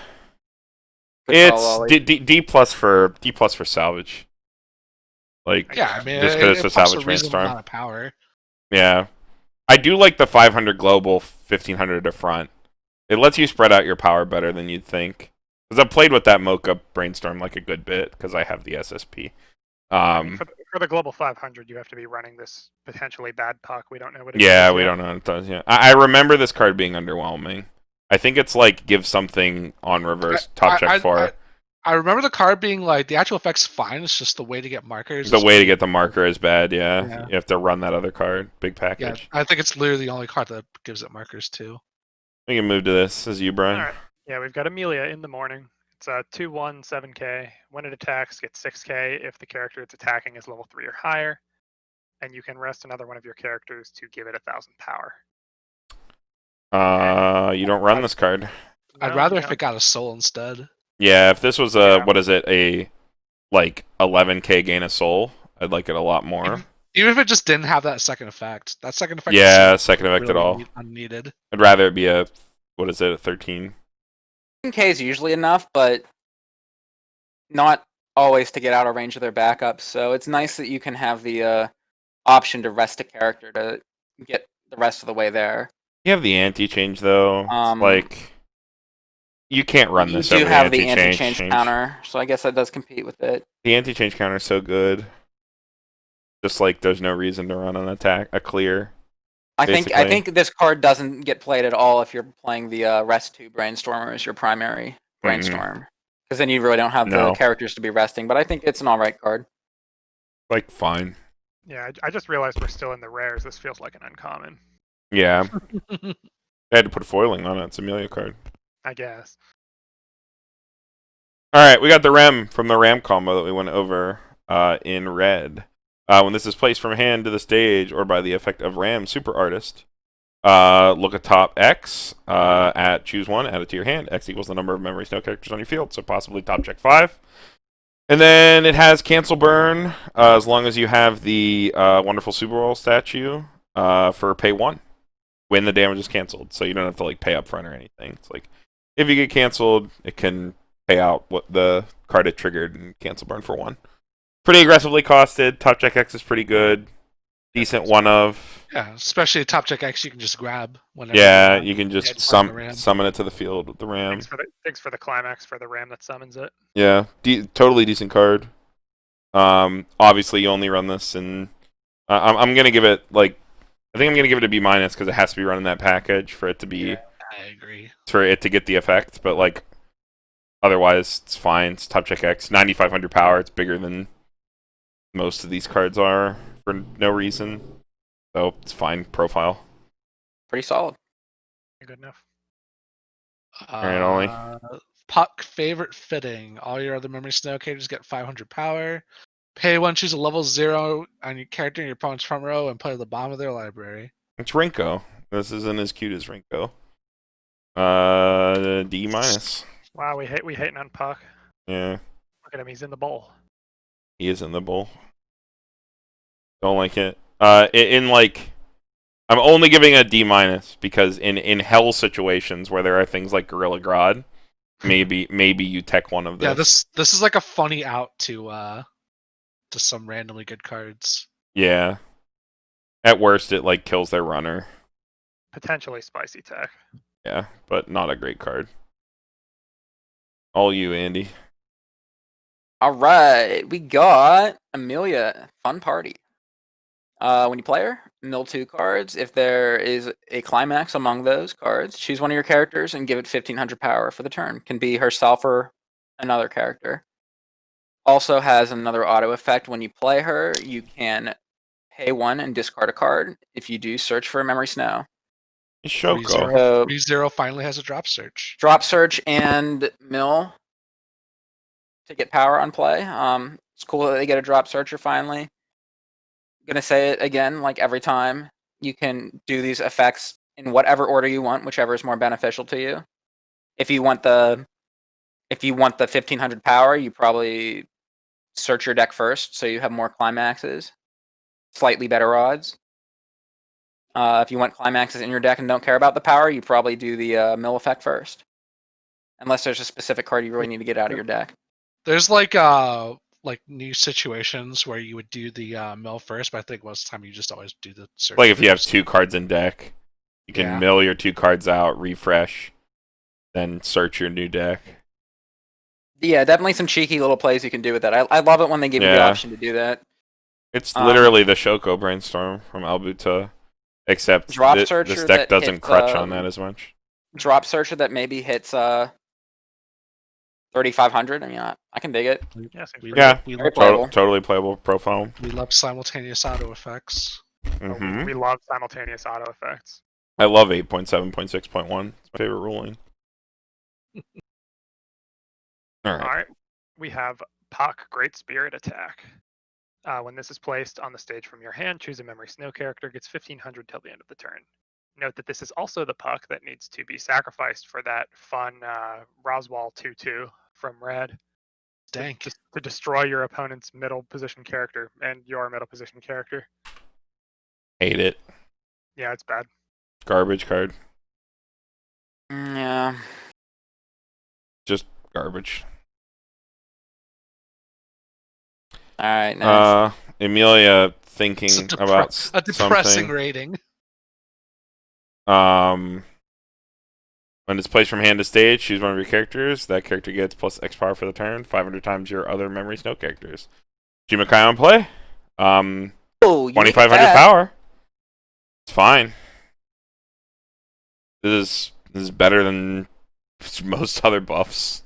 Good call, It's Ollie. D plus for Salvage. Like Yeah, I mean, just because it's a puts Salvage reasonable Brainstorm. amount of power. Yeah. I do like the 500 global, 1500 to front. It lets you spread out your power better than you'd think. Because I've played with that Mocha Brainstorm like a good bit because I have the SSP. For the global 500, you have to be running this potentially bad puck. We don't know what it Yeah, is we yet. don't know what it does. Yeah, I remember this card being underwhelming. I think it's like give something on reverse top check 4. I remember the card being like the actual effect's fine. It's just the way to get markers. The way to get the marker is bad. Yeah, Yeah. you have to run that other card. Big Yeah, package. I think it's literally the only card that gives it markers too. We can move to this as you, Brian. All right. Yeah, we've got Amelia in the morning. It's a 2/1 7k. When it attacks, gets 6k if the character it's attacking is level 3 or higher. And you can rest another one of your characters to give it 1,000 power. You don't run this card. I'd No, rather you if don't. it got a soul instead. Yeah, if this was Yeah. what is it, a like 11k gain a soul, I'd like it a lot more. Even if it just didn't have that second effect. That second effect Yeah, is second effect at really all. unneeded. I'd rather it be a, what is it, a 13? 10k is usually enough, but not always to get out of range of their backups. So it's nice that you can have the option to rest a character to get the rest of the way there. You have the anti-change though. It's like you can't run You this do every have the anti-change anti-change counter, so I guess that does compete with it. The anti-change counter is so good. Just like there's no reason to run an attack, a clear. I basically. think this card doesn't get played at all if you're playing the Rest 2 Brainstormer as your primary Brainstorm. Because then you really don't have No. the characters to be resting, but I think it's an alright card. Like fine. Yeah, I just realized we're still in the rares. This feels like an uncommon, Yeah. I had to put foiling on it. It's a Amelia card. I guess. Alright, we got the Rem from the Ram combo that we went over in red. When this is placed from hand to the stage or by the effect of Ram Super Artist, look at top X, at choose 1, add it to your hand. X equals the number of Memory Snow characters on your field, so possibly top check 5. And then it has Cancel Burn, as long as you have the Wonderful Super Bowl statue for pay 1. When the damage is canceled, so you don't have to like pay up front or anything. It's like, if you get canceled, it can pay out what the card it triggered and Cancel Burn for 1. Pretty aggressively costed. Top check X is pretty good. Decent one of. Yeah, especially top check X you can just grab whenever. Yeah, want. you can Yeah, just just run the Ram. summon it to the field with the Ram. Thanks for the climax for the Ram that summons it. Yeah, totally decent card. Obviously you only run this, and I'm gonna give it like, I think I'm gonna give it a B- because it has to be running that package for it to be I agree. for it to get the effect. But like, otherwise it's fine. It's top check X, 9,500 power. It's bigger than most of these cards are for no reason, so it's fine profile. Pretty solid. Good enough. Alright, Ollie. Puck favorite fitting. All your other Memory Snow characters get 500 power. Pay 1, choose a level 0 on your character in your opponent's front row and play at the bottom of their library. It's Rinko. This isn't as cute as Rinko. D-. Wow, we hating on Puck. Yeah, Look at him, he's in the bowl. he is in the bowl. Don't like it. In like, I'm only giving a D- because in hell situations where there are things like Gorilla Grodd, maybe you tech one of this. Yeah, this is like a funny out to some randomly good cards. Yeah. At worst, it like kills their runner. Potentially spicy tech. Yeah, but not a great card. All you, Andy. All right, we got Amelia. Fun party. When you play her, mill 2 cards. If there is a climax among those cards, choose one of your characters and give it 1500 power for the turn. Can be herself or another character. Also has another auto effect. When you play her, you can pay 1 and discard a card. If you do, search for a memory snow. Shoko. So- 3-0 finally has a drop search. Drop search and mill to get power on play. It's cool that they get a drop searcher finally. I'm gonna say it again, like every time. You can do these effects in whatever order you want, whichever is more beneficial to you. If you want the 1500 power, you probably search your deck first, so you have more climaxes, slightly better odds. If you want climaxes in your deck and don't care about the power, you probably do the mill effect first, unless there's a specific card you really need to get out of your deck. There's like new situations where you would do the mill first, but I think most of the time you just always do the search. Like if you have first. 2 cards in deck, you can Yeah. mill your 2 cards out, refresh, then search your new deck. Yeah, definitely some cheeky little plays you can do with that. I love it when they give you the Yeah. option to do that. It's literally the Shoko Brainstorm from Albuta, except Drop this searcher deck that doesn't hits, crutch on that as much. Drop searcher that maybe hits 3500. I mean, I can dig it. Yeah, seems We pretty Yeah. good. we Very love, playable. Totally playable profile. we love simultaneous auto effects. Oh, we love simultaneous auto effects. I love 8.7.6.1. It's my favorite ruling. All right. All right, we have Puck Great Spirit Attack. When this is placed on the stage from your hand, choose a memory snow character, gets 1500 till the end of the turn. Note that this is also the Puck that needs to be sacrificed for that fun Roswell 2/2 from Red Dank. to destroy your opponent's middle position character and your middle position character. Hate it. Yeah, it's bad. Garbage card. Yeah. Just garbage. All right. Next. Emilia thinking It's about a depressing something. rating. When it's placed from hand to stage, choose one of your characters. That character gets plus X power for the turn, 500 times your other memory snow characters. Shimakai on play. Oh, you make it 2500 bad. power. It's fine. This is better than most other buffs.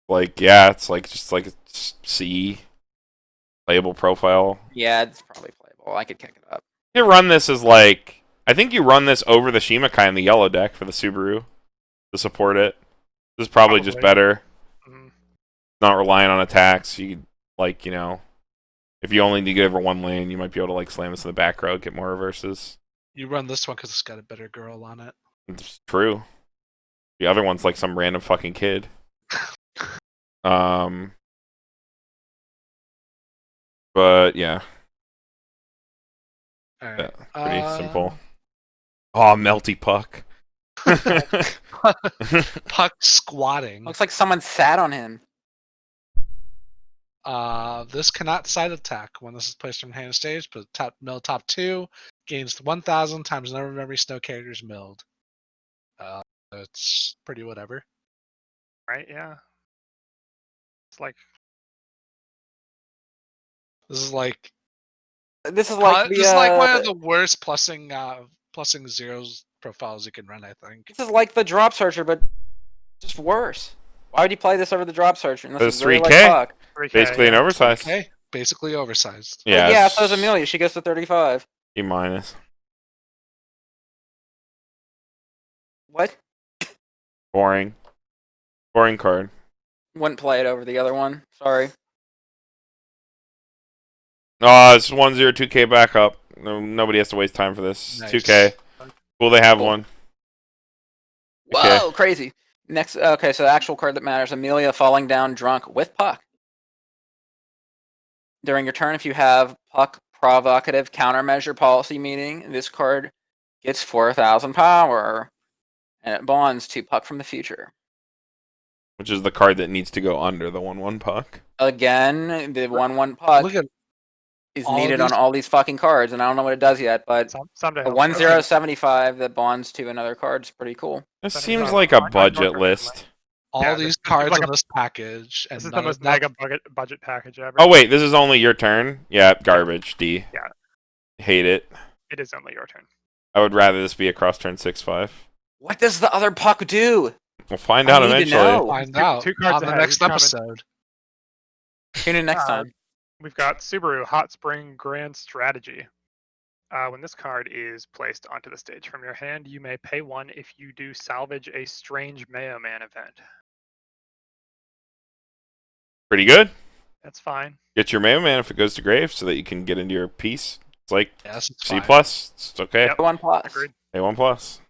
Like, yeah, it's like just like a C playable profile. Yeah, it's probably playable. I could kick it up. You run this as like, I think you run this over the Shimakai in the yellow deck for the Subaru to support it. This is probably just better. Mhm. Not relying on attacks. You could, like, you know, if you only need to get over 1 lane, you might be able to like slam this in the back row, get more reverses. You run this one because it's got a better girl on it. It's true. The other one's like some random fucking kid. But yeah, All yeah, right. pretty simple. Oh, melty Puck. Puck squatting. Looks like someone sat on him. This cannot side attack when this is placed from hand stage, but top 2 gains 1000 times the number of memory snow characters milled. It's pretty whatever. Right? Yeah. It's like This is like This is like this is like one of the worst plussing zeros profiles you can run, I think. This is like the drop searcher, but just worse. Why would you play this over the drop searcher? And this It's is really 3K. like Puck. 3K, Basically an yeah. oversized. Okay, basically oversized. Well, Yeah. yeah. So is Amelia. She goes to 35. E minus. What? Boring. Boring card. Wouldn't play it over the other one. Sorry. Oh, it's 102K backup. No, nobody has to waste time for this. Nice. 2K. Cool, they have Cool. one. Whoa, Okay. crazy. Next, okay, so the actual card that matters: Amelia falling down drunk with Puck. During your turn, if you have Puck provocative countermeasure policy meeting, this card gets 4000 power, and it bonds to Puck from the future. which is the card that needs to go under the 1/1 puck. Again, the 1/1 puck Look at is all needed on these- all these fucking cards, and I don't know what it does yet, but Someday. a I'll- 1/0/75 that bonds to another card is pretty cool. This But seems it's like not- a not budget North list. all Yeah, these this is cards like in this package, and This is the none most of that- mega budget package ever. Oh wait, this is only your turn? Yeah, garbage, D. Yeah. Hate it. It is only your turn. I would rather this be across turn 6/5. What does the other puck do? We'll find I out need to eventually. know. find Two- out two cards on the ahead, next he's coming. episode. Tune in next time. We've got Subaru Hot Spring Grand Strategy. When this card is placed onto the stage from your hand, you may pay 1 if you do salvage a strange Mayo Man event. Pretty good. That's fine. Get your Mayo Man if it goes to grave so that you can get into your piece. It's like Yes, it's C+. fine. It's okay. Yep. 1+. Agreed. A1+.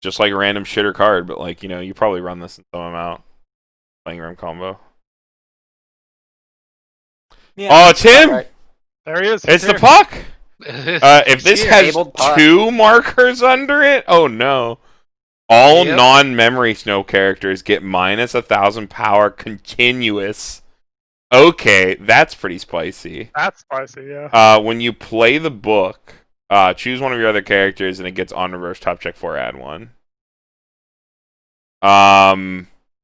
Just like a random shitter card, but like, you probably run this in some amount. Playing room combo. Yeah. Oh, it's him! Alright. There he is. It's He's the here. puck! If this Here, has abled puck. 2 markers under it, oh no. All Yep. non-memory snow characters get minus 1,000 power continuous. Okay, that's pretty spicy. That's spicy, yeah. When you play the book, choose one of your other characters and it gets on reverse top check 4, add 1.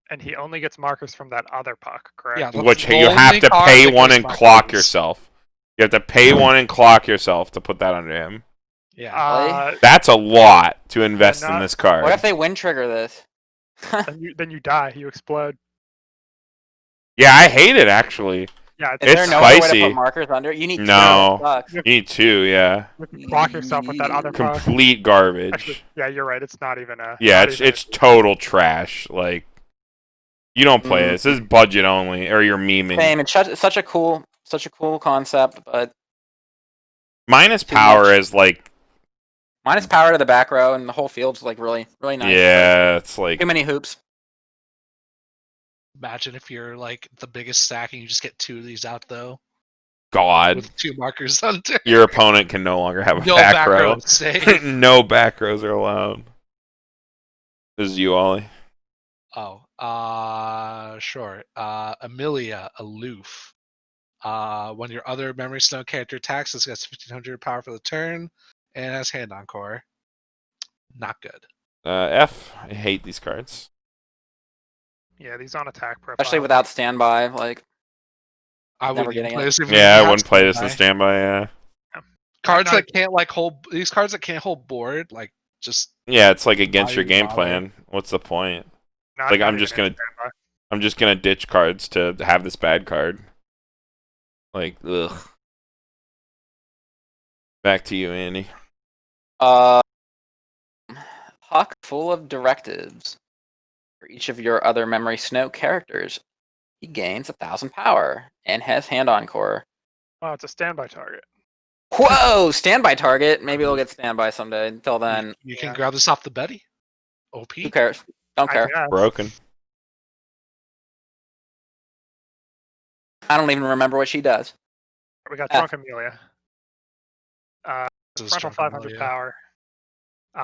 And he only gets markers from that other puck, correct? Yeah, that's which the you have only to card pay that 1 gets and clock markers. yourself. You have to pay 1 and clock yourself to put that under him. Yeah. That's a lot to invest in not- this card. What if they win trigger this? Then you die. You explode. Yeah, I hate it actually. Yeah, Is It's there no way to spicy. put markers under? You need two No. of those pucks. You need 2, yeah. you can clock yourself with that other puck. Complete garbage. Actually, yeah, you're right. It's not even a. Yeah, not it's even a- it's total trash. Like, you don't play Mm. this. This is budget only, or you're memeing. Same. It's such a cool concept, but Minus Too power much. is like, minus power to the back row, and the whole field's like really nice. yeah, it's like, Too many hoops. Imagine if you're like the biggest stack and you just get 2 of these out though, God. with 2 markers under. Your opponent can no longer have a No back row. save. No back rows are allowed. This is you, Ollie. Oh, sure. Amelia, aloof. When your other memory stone character attacks, it gets 1,500 power for the turn, and has hand encore. Not good. F. I hate these cards. Yeah, these on attack profile. Especially without standby. Like, I Never wouldn't even getting play it. this. If Yeah, I you wouldn't play this in standby. standby. Yeah, Cards No. that can't like hold these cards that can't hold board, like just yeah, it's like against Why your you game bother? plan. What's the point? Not like, I'm even just in gonna- standby. I'm just gonna ditch cards to have this bad card. Like, ugh. Back to you, Andy. puck full of directives. For each of your other memory snow characters, he gains 1,000 power and has hand encore. Oh, it's a standby target. Whoa! Standby target. Maybe we'll get standby someday. Until then, you can yeah. grab this off the Betty. OP. who cares? Don't I care. guess. Broken. I don't even remember what she does. We got Ah. Drunk Amelia. This is Frontal Drunk 500 Amelia. power.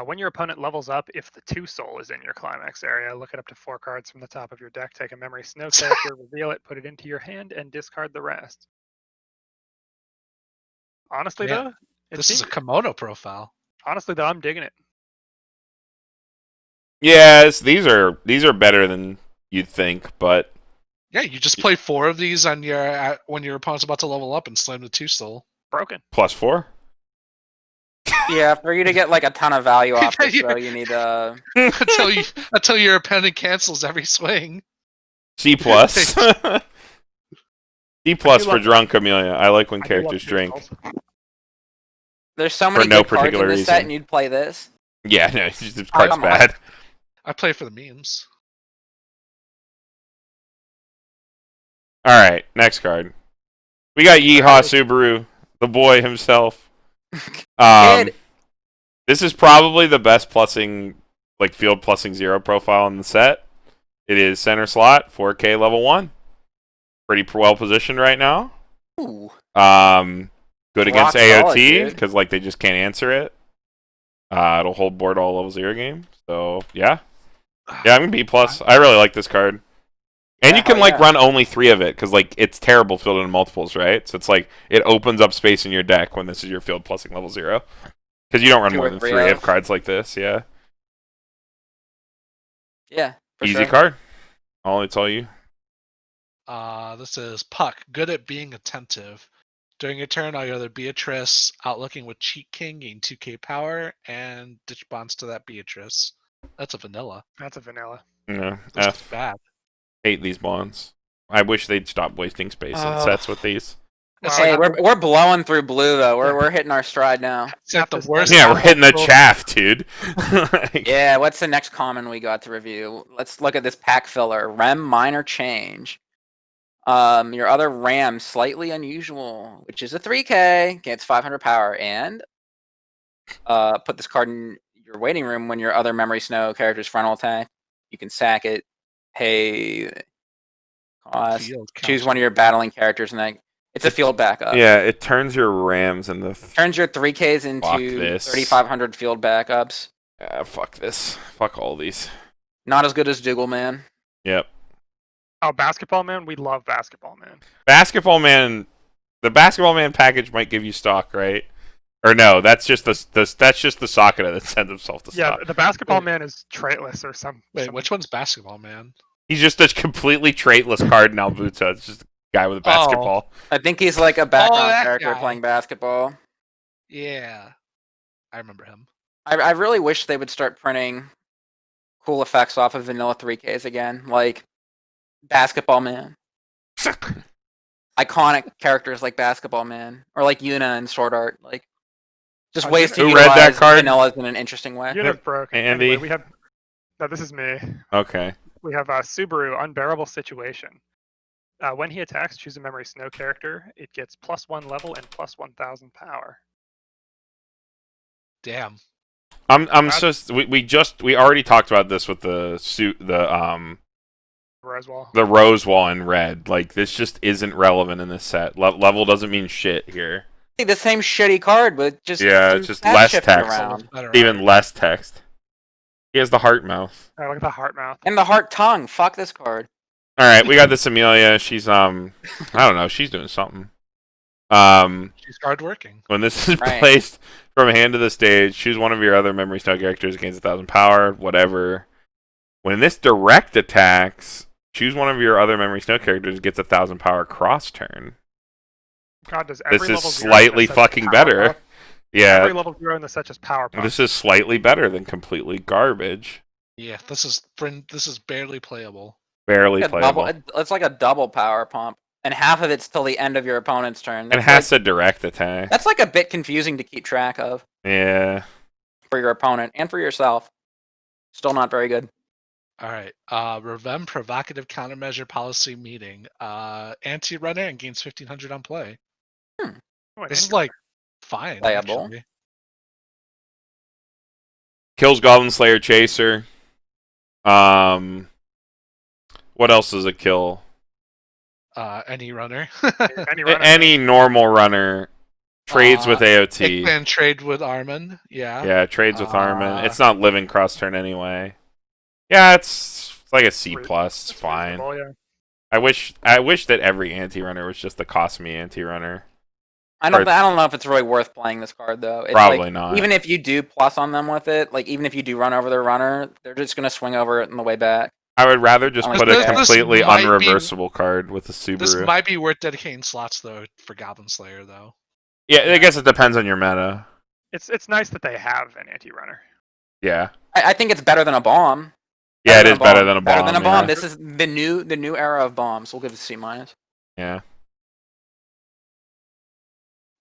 When your opponent levels up, if the 2 soul is in your climax area, look at up to 4 cards from the top of your deck, take a memory snow character, reveal it, put it into your hand, and discard the rest. Honestly, Yeah, though, it This is a seems- kimono profile. honestly though, I'm digging it. Yes, these are better than you'd think, but Yeah, you just play 4 of these on your when your opponent's about to level up and slam the 2 soul. Broken. +4. Yeah, for you to get like a ton of value off this, Yeah. though, you need until your opponent cancels every swing. C+. C+ for love- Drunk Amelia. I like when I do love characters 2 drink. souls. There's so many no good cards in particular this set, reason. and you'd play this. Yeah, no, this card's come on. bad. I play for the memes. Alright, next card. We got Yeehaw Subaru, the boy himself. Kid. This is probably the best plussing, like field plussing 0 profile in the set. It is center slot, 4K level 1. Pretty well positioned right now. Ooh. Good against Rock solid, AOT, dude. because like they just can't answer it. It'll hold board all level 0 games. So, yeah. Yeah, I'm gonna B+. I really like this card. And Yeah, you can hell like yeah. run only 3 of it because like it's terrible filled in multiples, right? So it's like it opens up space in your deck when this is your field plussing level 0. Because you don't run 2 more or than 3 3 of of. cards like this. Yeah, Yeah, for easy sure. card. It's all you. This is Puck. Good at being attentive. During your turn, I'll either Beatrice, outlooking with Cheat King, gain 2k power, and ditch bonds to that Beatrice. That's a vanilla. That's a vanilla. Yeah, That's F. bad. Hate these bonds. I wish they'd stop wasting space in Oh. sets with these. It's Hey, like, we're blowing through blue though. We're hitting our stride now. it's like the F is worst. Yeah, we're hitting the possible- chaff, dude. Like, Yeah, what's the next common we got to review? Let's look at this pack filler. Rem minor change. Your other Ram slightly unusual, which is a 3k, gets 500 power, and put this card in your waiting room when your other Memory Snow character's frontal attack. You can sack it, pay cost, Field choose counter. one of your battling characters, and then it's a field backup. yeah, it turns your Rams into. Turns your 3Ks into this. 3,500 field backups. Fuck this. Fuck all these. Not as good as Dougal Man. Yep. Oh, Basketball Man. We love Basketball Man. Basketball Man. The Basketball Man package might give you stock, right? Or no, that's just the Sakura that sends himself to Yeah, stock. the Basketball Wait. Man is traitless or some. Wait, which one's Basketball Man? He's just a completely traitless card in Albuta. It's just a guy with a basketball. I think he's like a background that character guy. playing basketball. Yeah, I remember him. I really wish they would start printing cool effects off of vanilla 3Ks again, like Basketball Man. Iconic characters like Basketball Man, or like Yuna and Sword Art, like just ways to Who read that utilize card? vanillas in an interesting way. Unit broke. Andy? Anyway, we have. No, this is me. Okay. We have Subaru, Unbearable Situation. When he attacks, choose a Memory Snow character. It gets +1 level and +1,000 power. Damn. We already talked about this with the Roswell. the rose wall in red. Like this just isn't relevant in this set. Level doesn't mean shit here. The same shitty card, but just Yeah, some it's just stat less shifting text. around. Better Even art. less text. He has the heart mouth. Look at the heart mouth. And the heart tongue. Fuck this card. All right, we got this Amelia. She's I don't know. She's doing something. She's hardworking. When this is Right. placed from hand to the stage, choose one of your other Memory Snow characters, gains 1,000 power, whatever. When this direct attacks, choose one of your other Memory Snow characters, gets 1,000 power cross turn. God, does every This level is 0 slightly in the set fucking power better. buff? Yeah, Every level 0 in the set just power buff. this is slightly better than completely garbage. Yeah, this is barely playable. Barely A playable. double, it's like a double power pump, and half of it's till the end of your opponent's turn. And That's it has like, to direct attack. that's like a bit confusing to keep track of Yeah. for your opponent and for yourself. Still not very good. All right. Revem provocative countermeasure policy meeting. Anti-runner and gains 1,500 on play. Oh, This is like fine. Playable. Actually. Kills Goblin Slayer Chaser. What else does it kill? Any runner. any runner. Any normal runner trades with AOT. And trade with Armin. Yeah. Yeah, trades with Armin. Uh, It's not living cross turn anyway. Yeah, it's like a C+. It's It's fine. reasonable, yeah. I wish that every anti-runner was just the cost me anti-runner. I don't know if it's really worth playing this card though. It's Probably like, not. Even if you do plus on them with it, like even if you do run over their runner, they're just gonna swing over it on the way back. I would rather just This- put a this completely might be- unreversible card with the Subaru. This might be worth dedicating slots though for Goblin Slayer though. Yeah, I guess it depends on your meta. It's nice that they have an anti-runner. Yeah. I think it's better than a bomb. Yeah, it is better than a bomb. Better than a bomb. yeah. This is the new era of bombs. We'll give it a C minus. Yeah.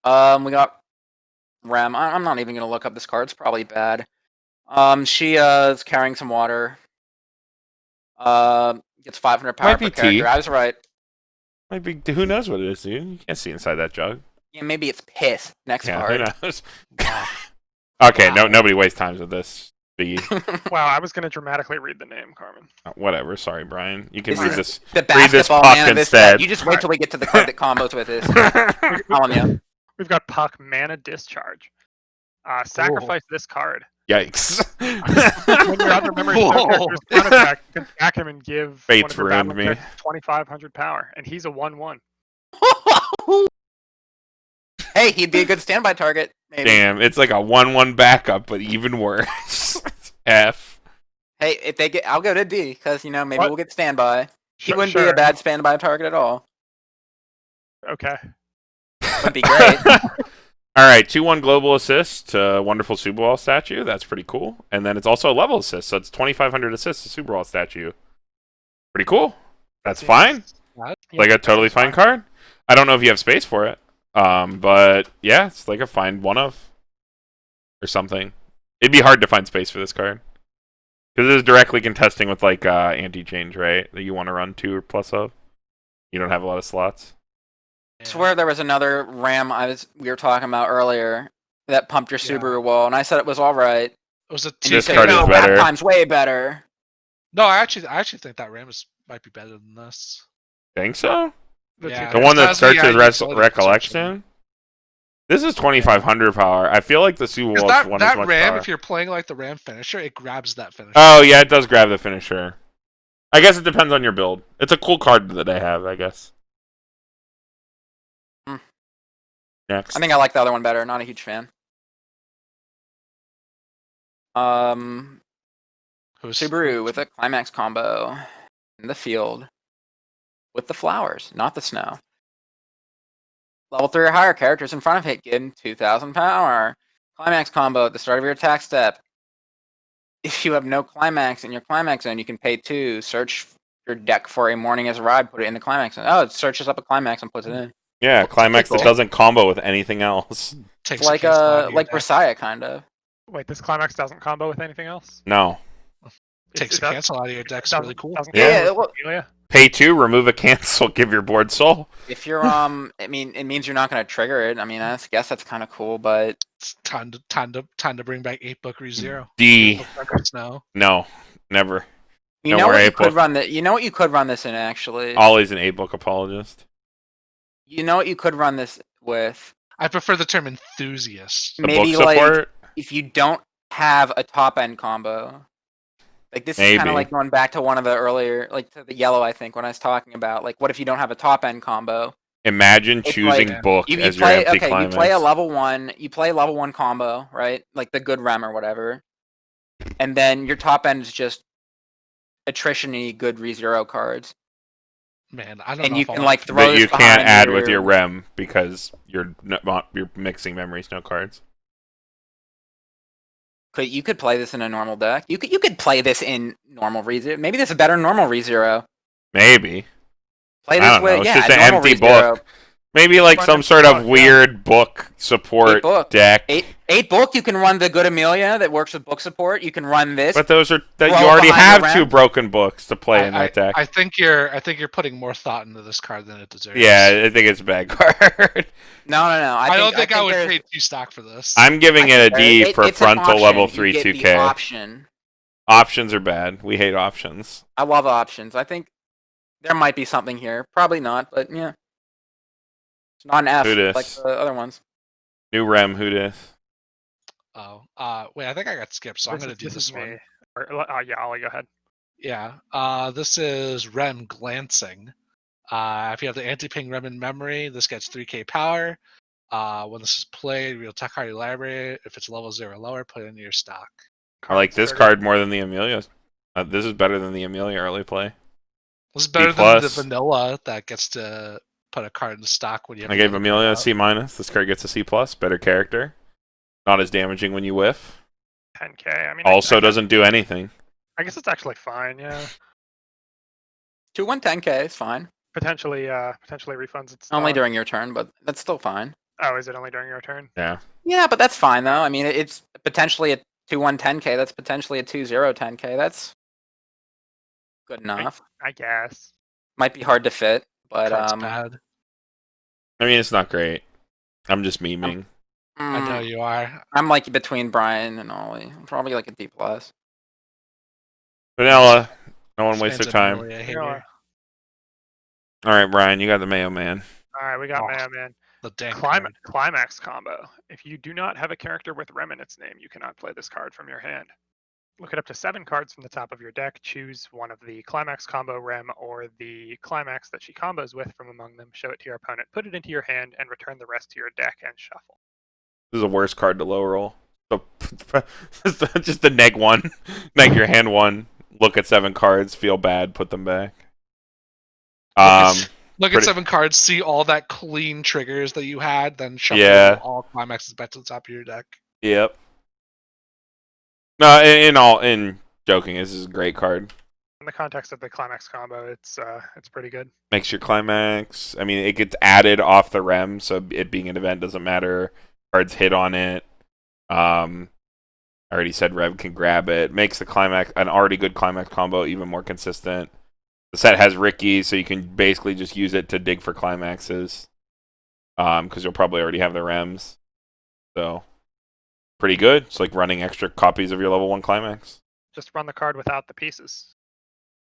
We got Rem. I'm not even gonna look up this card. It's probably bad. She is carrying some water. Gets 500 power Might per be character. tea. I was right. Might be. Who knows what it is, dude? You can't see inside that jug. Yeah, maybe it's piss. Next Yeah, card. who knows? Okay, Wow. nobody waste times with this. Wow, I was going to dramatically read the name, Carmen. Whatever. Sorry, Brian. You can This read is this. The Read this basketball puck man of this instead. set. You just wait till we get to the card that combos with this. I'm telling you. We've got Puck Mana Discharge. Sacrifice this card. Yikes. When you're under memory snow character's turn effect, you can back him and give Fates one of your ruined battling me. characters 2,500 power, and he's a 1/1. Hey, he'd be a good standby target. Maybe. Damn, it's like a 1/1 backup, but even worse. F. Hey, if they get, I'll go to D because maybe What? we'll get standby. He Sure, wouldn't be a bad standby target at all. Okay. Wouldn't be great. All right, 2/1 global assist to Wonderful Subaru statue. That's pretty cool. And then it's also a level assist, so it's 2,500 assists to Subaru statue. Pretty cool. That's fine. What? Like a totally fine card. I don't know if you have space for it. But yeah, it's like a fine one of or something. It'd be hard to find space for this card. Because it is directly contesting with like anti-change, right? That you want to run 2 or plus of. You don't have a lot of slots. I swear there was another RAM we were talking about earlier that pumped your Subaru wall, and I said it was all right. It was a This 2K. card is No, better. Time's way better. No, I actually think that RAM might be better than this. Think so? Yeah. The one that It's got the, searches utility recollection? This is 2,500 power. I feel like the Subaru Because one is that much RAM, power. if you're playing like the RAM finisher, it grabs that finisher. Oh, yeah, it does grab the finisher. I guess it depends on your build. It's a cool card that I have, I guess. Next. I think I like the other one better. Not a huge fan. Who's- Subaru with a climax combo in the field with the flowers, not the snow. Level 3 or higher characters in front of hit gain 2,000 power. Climax combo at the start of your attack step. If you have no climax in your climax zone, you can pay 2. Search your deck for a morning has arrived. Put it in the climax zone. Oh, it searches up a climax and puts it in. Yeah, climax that cool. doesn't combo with anything else. takes It's like a cancel out of your like deck. Versailles kind of. Wait, this climax doesn't combo with anything else? No. Takes a cancel out of your deck. It's really cool. Doesn't Yeah. combo with well- Amelia? Pay 2, remove a cancel, give your board soul. If you're it means you're not going to trigger it. I mean, I guess that's kind of cool, but It's time to bring back 8-book ReZero. D. Snow. No. Never. you No know more what you 8-book. could run that. You know what you could run this in actually. Always an 8-book apologist. You know what you could run this with. I prefer the term enthusiast. The Maybe book like support? if you don't have a top end combo. Like this is kind Maybe. of like going back to one of the earlier, like to the yellow, I think, when I was talking about like what if you don't have a top end combo? Imagine It's choosing like- book You as your play empty okay, climax. you play a level 1 combo, right? Like the good rem or whatever. And then your top end is just attrition-y good ReZero cards. Man, I don't And know you if I can want like to- throw That this you can't behind add with your rem because you're mixing memory snow cards. You could play this in a normal deck. You could play this in normal ReZero. Maybe this is better than normal ReZero. Maybe. Play I this don't know, with it's just an normal empty ReZero. book. Maybe like Run some it sort of book, yeah. weird book support 8-book. deck. Eight book. You can run the good Amelia that works with book support. You can run this. But those are that Throw you already behind the have 2 rem. broken books to play in that deck. I think you're putting more thought into this card than it deserves. Yeah, I think it's a bad card. No. I don't think I would there's- pay 2 stock for this. I'm giving it a D It- for it's an frontal option. level You 3 get the 2K. option. Options are bad. We hate options. I love options. I think there might be something here. Probably not, but yeah. It's not an F Who dis? like the other ones. New rem, who dis? Oh, wait, I think I got skipped, so I'm gonna do this one. me. Yeah, Ollie, go ahead. Yeah, this is Rem Glancing. If you have the anti-ping Rem in memory, this gets 3k power. When this is played, you'll attack card your library. If it's level 0 or lower, put it into your stock. I like this Carmen's card more than the Amelia. This is better than the Amelia early play. This is better than the plus. vanilla that gets to put a card in the stock when you have I a gave yellow Amelia a card C minus. This card gets a C plus. Better character. Not as damaging when you whiff. 10k. I mean, Also I doesn't do anything. I guess it's actually fine. Yeah, 2-1-10K is fine. potentially refunds its. Only during your turn, but that's still fine. Oh, is it only during your turn? Yeah. Yeah, but that's fine though. I mean, it's potentially a 2-1-10K. That's potentially a 2-0-10K. That's good enough. I guess. Might be hard to fit, but Card's bad. I mean, it's not great. I'm just memeing. I know you are. I'm like between Brian and Ollie. I'm probably like a D plus. Vanilla. No one waste their Fans of time. Amelia You hate know, me. All right, Brian, you got the Mayo man. all right, we got Oh. Mayo Man. The dank Climax combo. If you do not have a character with Rem in its name, you cannot play this card from your hand. Look at up to 7 cards from the top of your deck. Choose one of the Climax combo Rem or the Climax that she combos with from among them. Show it to your opponent. Put it into your hand and return the rest to your deck and shuffle. This is the worst card to low roll. So, just the neg 1. Neg your hand 1. Look at 7 cards. Feel bad. Put them back. Look at 7 cards, see all that clean triggers that you had, then shuffle all climaxes back to the top of your deck. Yep. No, in joking, this is a great card. In the context of the Climax combo, it's pretty good. Makes your Climax. I mean, it gets added off the Rem, so it being an event doesn't matter. Cards hit on it. I already said Rev can grab it. Makes the Climax, an already good Climax combo, even more consistent. The set has Ricky, so you can basically just use it to dig for Climaxes. Because you'll probably already have the Rems. So, pretty good. It's like running extra copies of your level 1 Climax. Just run the card without the pieces.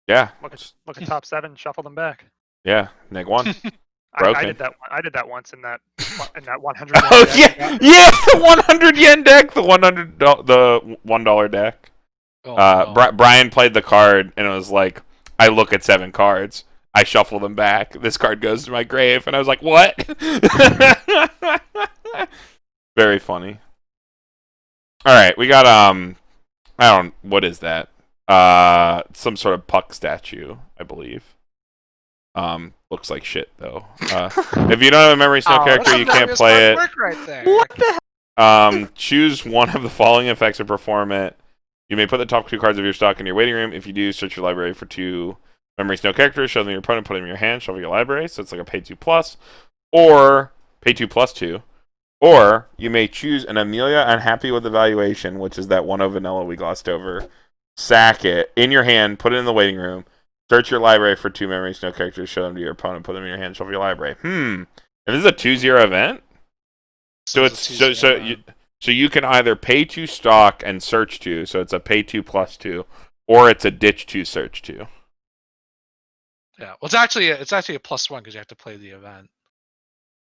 Yeah. Look at top 7, shuffle them back. Yeah, neg 1. I did that. I did that once in that 100. Oh deck. yeah, the 100 yen deck, the $1 deck. No. Brian played the card, and it was like, I look at 7 cards, I shuffle them back. This card goes to my grave, and I was like, what? Very funny. All right, we got what is that? Some sort of puck statue, I believe. Looks like shit though. If you don't have a memory snow character, you can't play it. Right there. What the Choose one of the following effects and perform it. You may put the top 2 cards of your stock in your waiting room. If you do, search your library for 2 memory snow characters. Show them your opponent. Put them in your hand. Shuffle your library. So it's like a pay 2+, or pay 2+2. Or you may choose an Amelia unhappy with evaluation, which is that 1-0 vanilla we glossed over. Sack it in your hand. Put it in the waiting room. Search your library for 2 memory snow characters. Show them to your opponent. Put them in your hand. Shuffle your library. And this is a 2-0 event. So it's so you can either pay 2 stock and search 2. So it's a pay 2+2, or it's a ditch 2 search 2. Yeah. Well, it's actually a +1 because you have to play the event.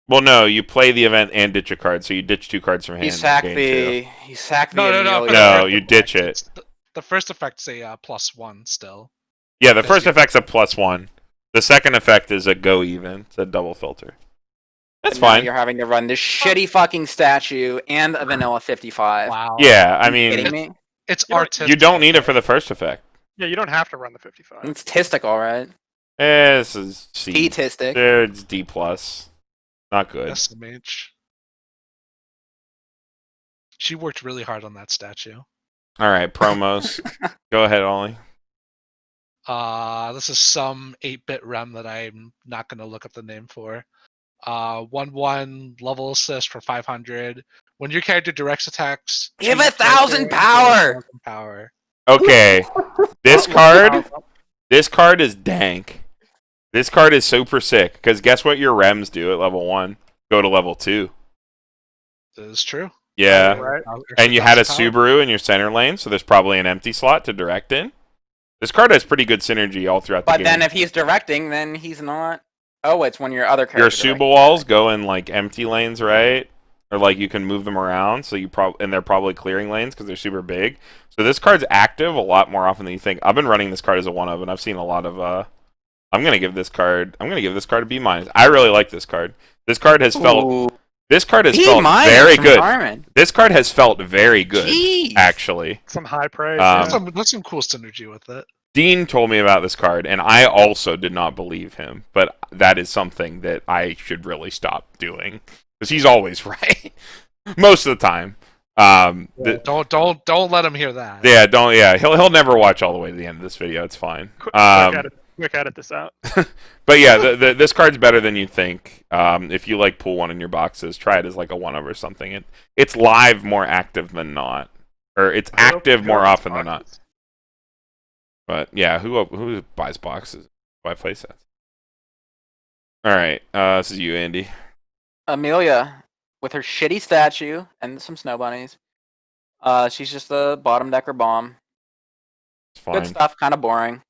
Well, no, you play the event and ditch a card. So you ditch 2 cards from hand. He sacked the No. Amelia. No, you ditch it. The first effect's a +1 still. Yeah, the first effect's a +1. The second effect is a go even. It's a double filter. That's And now fine. You're having to run this shitty fucking statue and a vanilla 55. Wow. Yeah, I Kidding mean, me? It's You don't- artistic. you don't need it for the first effect. Yeah, you don't have to run the 55. It's Tistic, alright. This is C. T-Tistic. It's D+. Not good. SMH. She worked really hard on that statue. All right, promos. Go ahead, Ollie. This is some 8-bit REM that I'm not going to look up the name for. 1/1 level assist for 500. When your character directs attacks, Give choose 1,000 character, power! 1,000 power. Okay, this card is dank. This card is super sick because guess what your rems do at level 1? Go to level 2. That is true. Yeah, Right. and you had a Power. Subaru in your center lane, so there's probably an empty slot to direct in. This card has pretty good synergy all throughout the But game. then if he's directing, then he's not... Oh, it's when your other character... Your Suba walls go in like empty lanes, right? Or like you can move them around, so and they're probably clearing lanes because they're super big. So this card's active a lot more often than you think. I've been running this card as a 1-of, and I've seen a lot of. I'm gonna give this card a B-. I really like this card. This card has felt. Ooh, This card has B- felt very from good. Carmen. This card has felt very good, Jeez. actually. Some high praise. Um, yeah. That's some cool synergy with it. Dean told me about this card, and I also did not believe him. But that is something that I should really stop doing because he's always right most of the time. Don't let him hear that. Yeah, don't. Yeah, he'll never watch all the way to the end of this video. It's fine. Quick edit this out. But yeah, this card's better than you think. If you like pull one in your boxes, try it as like a 1-of or something. It's live more active than not, or it's active more often than not. But yeah, who buys boxes? Buy playsets. All right, this is you, Andy. Amelia, with her shitty statue and some snow bunnies. She's just a bottom decker bomb. It's fine. Good stuff, kind of boring.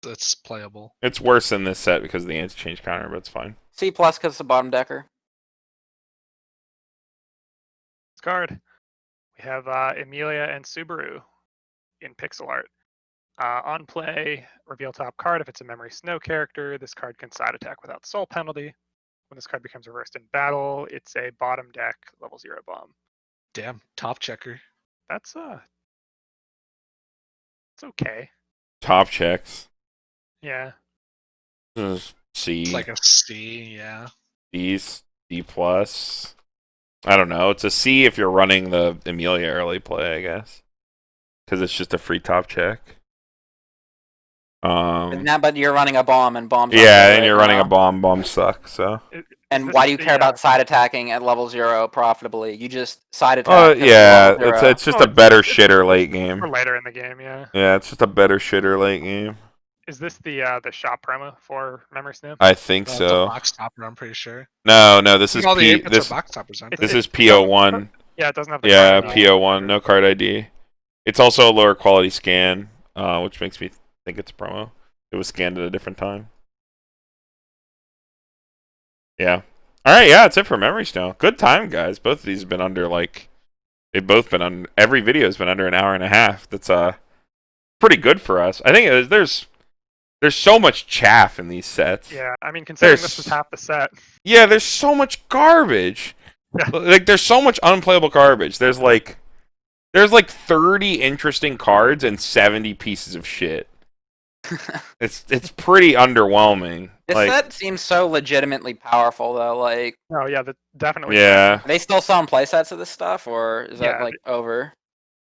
It's playable. It's worse than this set because of the anti-change counter, but it's fine. C+ because it's a bottom decker. card. We have Emilia and Subaru in pixel art. On play, reveal top card. If it's a Memory Snow character, this card can side attack without soul penalty. When this card becomes reversed in battle, it's a bottom deck level 0 bomb. Damn, top checker. That's it's okay. Top checks. Yeah. C. It's like a C, yeah. D plus. I don't know. It's a C if you're running the Emilia early play, I guess, because it's just a free top check. But you're running a bomb, and bombs. Yeah, and you're running a bomb. Bombs suck. So. And why do you care about side attacking at level 0 profitably? You just side attack. Yeah, it's just a better shitter late game. Or later in the game, yeah. Yeah, it's just a better shitter late game. Is this the shop promo for Memory Snow? I think The so. box topper, I'm pretty sure. No, this is All the P. apits This are box toppers, aren't this they? is PO1. Yeah, it doesn't have the Yeah, card ID. PO1, no card ID. It's also a lower quality scan, which makes me think it's a promo. It was scanned at a different time. Yeah. All right, yeah, that's it for Memory Snow. Good time, guys. Both of these have been under they've both been on. Every video has been under an hour and a half. That's pretty good for us. I think there's so much chaff in these sets. Yeah, I mean, considering There's- this was half the set. Yeah, there's so much garbage. Yeah. Like there's so much unplayable garbage. There's like 30 interesting cards and 70 pieces of shit. It's pretty underwhelming. This set seems so legitimately powerful, though. Like, Oh yeah, definitely. Yeah. are they still selling playsets of this stuff, or is that Yeah, like over?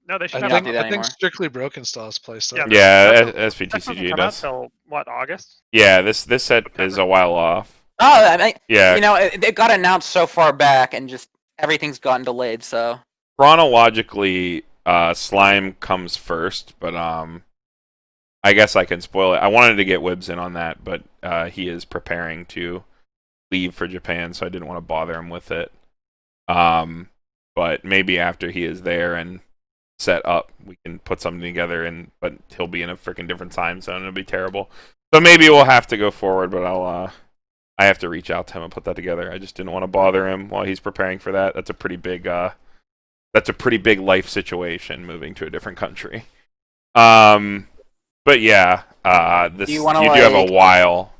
No, they should I have. don't I do that think anymore. Strictly Broken still has play stuff. Yeah. Yeah, That doesn't SPTCG come out does. till what, August? Yeah, this set is a while off. Oh, I mean, Yeah, you know, it got announced so far back, and just everything's gotten delayed. So chronologically, Slime comes first, but I guess I can spoil it. I wanted to get Wibbs in on that, but he is preparing to leave for Japan, so I didn't want to bother him with it. But maybe after he is there and set up, we can put something together. But he'll be in a freaking different time zone. It'll be terrible. So maybe we'll have to go forward. But I have to reach out to him and put that together. I just didn't want to bother him while he's preparing for that. That's a pretty big life situation, moving to a different country. But yeah, you Do you do wanna, have a like- while.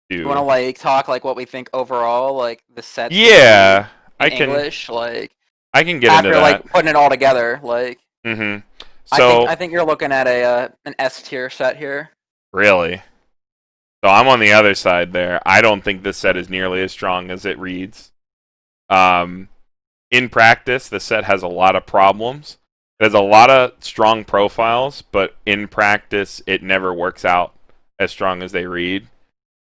you want to like talk like what we think overall, like the sets. Yeah, in I can. English, like I can get after into that. like putting it all together, like. Mm-hmm. So I think you're looking at an S tier set here. really, so I'm on the other side there. I don't think this set is nearly as strong as it reads. In practice, the set has a lot of problems. It has a lot of strong profiles, but in practice, it never works out as strong as they read.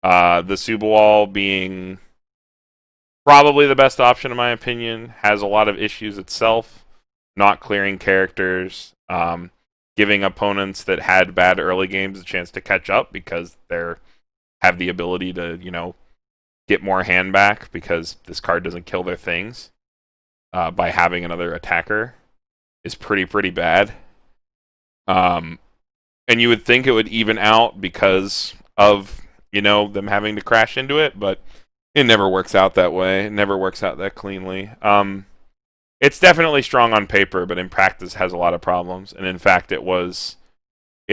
The Subawal being probably the best option in my opinion, has a lot of issues itself, not clearing characters, giving opponents that had bad early games a chance to catch up because they have the ability to, get more hand back because this card doesn't kill their things by having another attacker is pretty bad. And you would think it would even out because of, them having to crash into it, but it never works out that way. It never works out that cleanly. It's definitely strong on paper, but in practice has a lot of problems. And in fact, it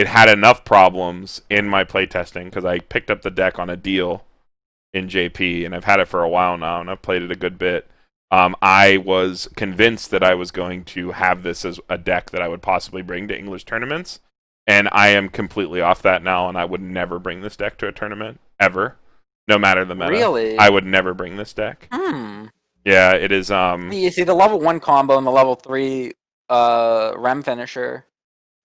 had enough problems in my playtesting because I picked up the deck on a deal in JP, and I've had it for a while now, and I've played it a good bit. I was convinced that I was going to have this as a deck that I would possibly bring to English tournaments, and I am completely off that now, and I would never bring this deck to a tournament, ever. No matter the meta. Really? I would never bring this deck. Yeah, it is, You see, the level 1 combo and the level 3 Rem finisher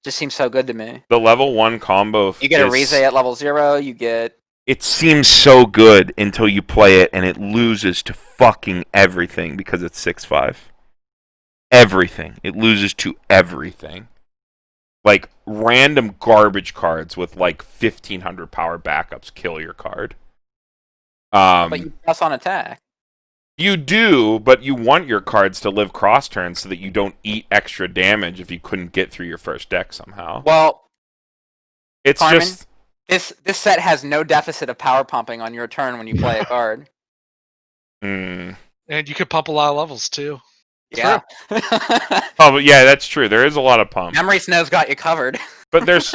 just seems so good to me. the level 1 combo... You get a Rize at level 0, you get... It seems so good until you play it and it loses to fucking everything because it's 6/5. Everything. It loses to everything. Like, random garbage cards with like 1500 power backups kill your card. But you press on attack. You do, but you want your cards to live cross turns so that you don't eat extra damage if you couldn't get through your first deck somehow. Well, It's Carmen, just... this set has no deficit of power pumping on your turn when you play a card. Mm. And you could pump a lot of levels too. Yeah. Oh, but yeah, that's true. There is a lot of pump. Memory Snow's got you covered. But there's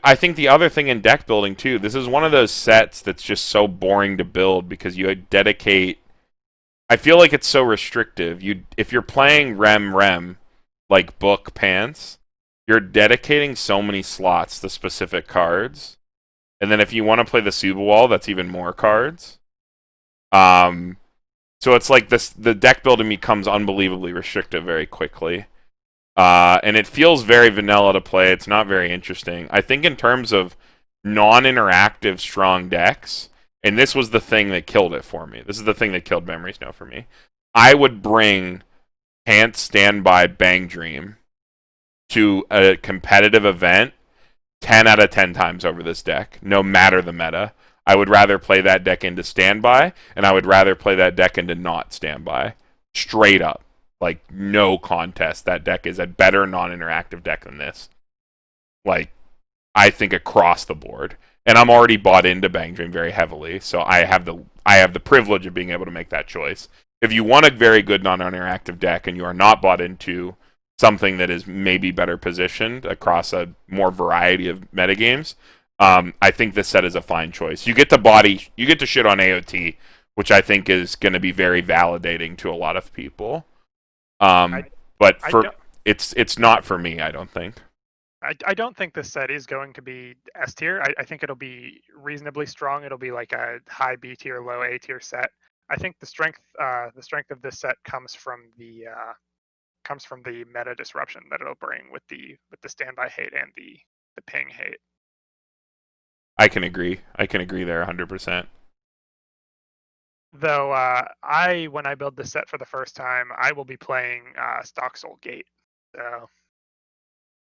I think the other thing in deck building too, this is one of those sets that's just so boring to build because you dedicate. I feel like it's so restrictive. If you're playing rem like book pants, you're dedicating so many slots to specific cards. And then if you want to play the Suba Wall, that's even more cards. So it's like the deck building becomes unbelievably restrictive very quickly. And it feels very vanilla to play. It's not very interesting. I think in terms of non-interactive strong decks, and this was the thing that killed it for me. This is the thing that killed Memory Snow for me. I would bring Pants Standby Bang Dream to a competitive event 10 out of 10 times over this deck, no matter the meta. I would rather play that deck into Standby, and I would rather play that deck into not Standby. Straight up. Like, no contest. That deck is a better non-interactive deck than this. Like, I think across the board. And I'm already bought into Bang Dream very heavily, so I have the privilege of being able to make that choice. If you want a very good non-interactive deck and you are not bought into something that is maybe better positioned across a more variety of metagames, I think this set is a fine choice. You get to shit on AOT, which I think is going to be very validating to a lot of people. But it's not for me, I don't think. I don't think this set is going to be S tier. I think it'll be reasonably strong. It'll be like a high B tier, low A tier set. I think the strength of this set comes from the meta disruption that it'll bring with the standby hate and the ping hate. I can agree there 100%. Though when I build this set for the first time, I will be playing Stock Soul Gate. So.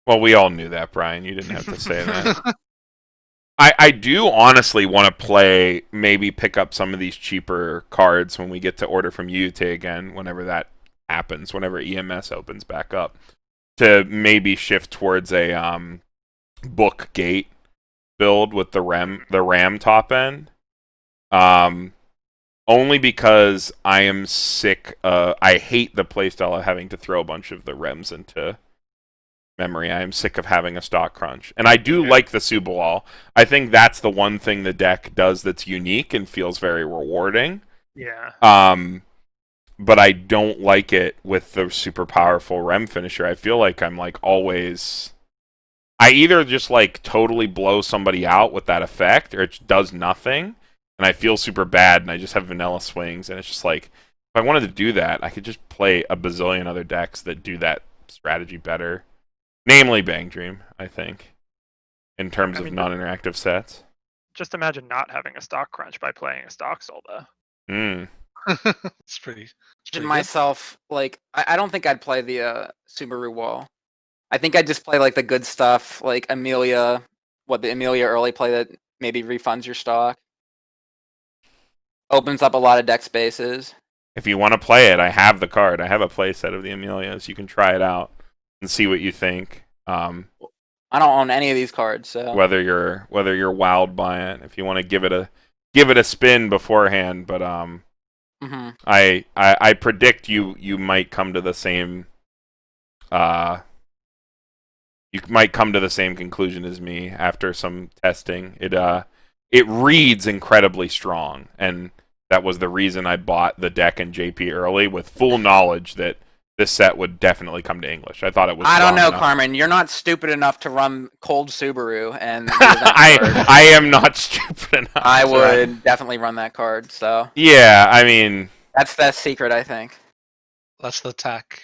Well, we all knew that, Brian. You didn't have to say that. I do honestly want to maybe pick up some of these cheaper cards when we get to order from UT again, whenever that happens, whenever EMS opens back up, to maybe shift towards a book gate build with the RAM top end. Only because I am sick. I hate the playstyle of having to throw a bunch of the rems into memory. I am sick of having a stock crunch. And I do like the Suba Wall. I think that's the one thing the deck does that's unique and feels very rewarding. Yeah. But I don't like it with the super powerful rem finisher. I feel like I'm like always... I either just like totally blow somebody out with that effect, or it does nothing, and I feel super bad, and I just have vanilla swings, and it's just like, if I wanted to do that, I could just play a bazillion other decks that do that strategy better. Namely Bang Dream, I think, in terms of non-interactive sets. Just imagine not having a stock crunch by playing a stock soul, though. It's pretty myself, like, I don't think I'd play the Subaru Wall. I think I'd just play, like, the good stuff, like Amelia, the Amelia early play that maybe refunds your stock. Opens up a lot of deck spaces. If you want to play it, I have the card. I have a play set of the Amelias. You can try it out and see what you think. I don't own any of these cards, so whether you're wowed by it, if you want to give it a spin beforehand, but I predict you might come to the same conclusion as me after some testing. It reads incredibly strong, and that was the reason I bought the deck in JP early with full knowledge that this set would definitely come to English. I thought it was. I don't know, enough. Carmen. You're not stupid enough to run cold Subaru, and I am not stupid enough. I would definitely run that card. So yeah, I mean that's the secret, I think. That's the tech.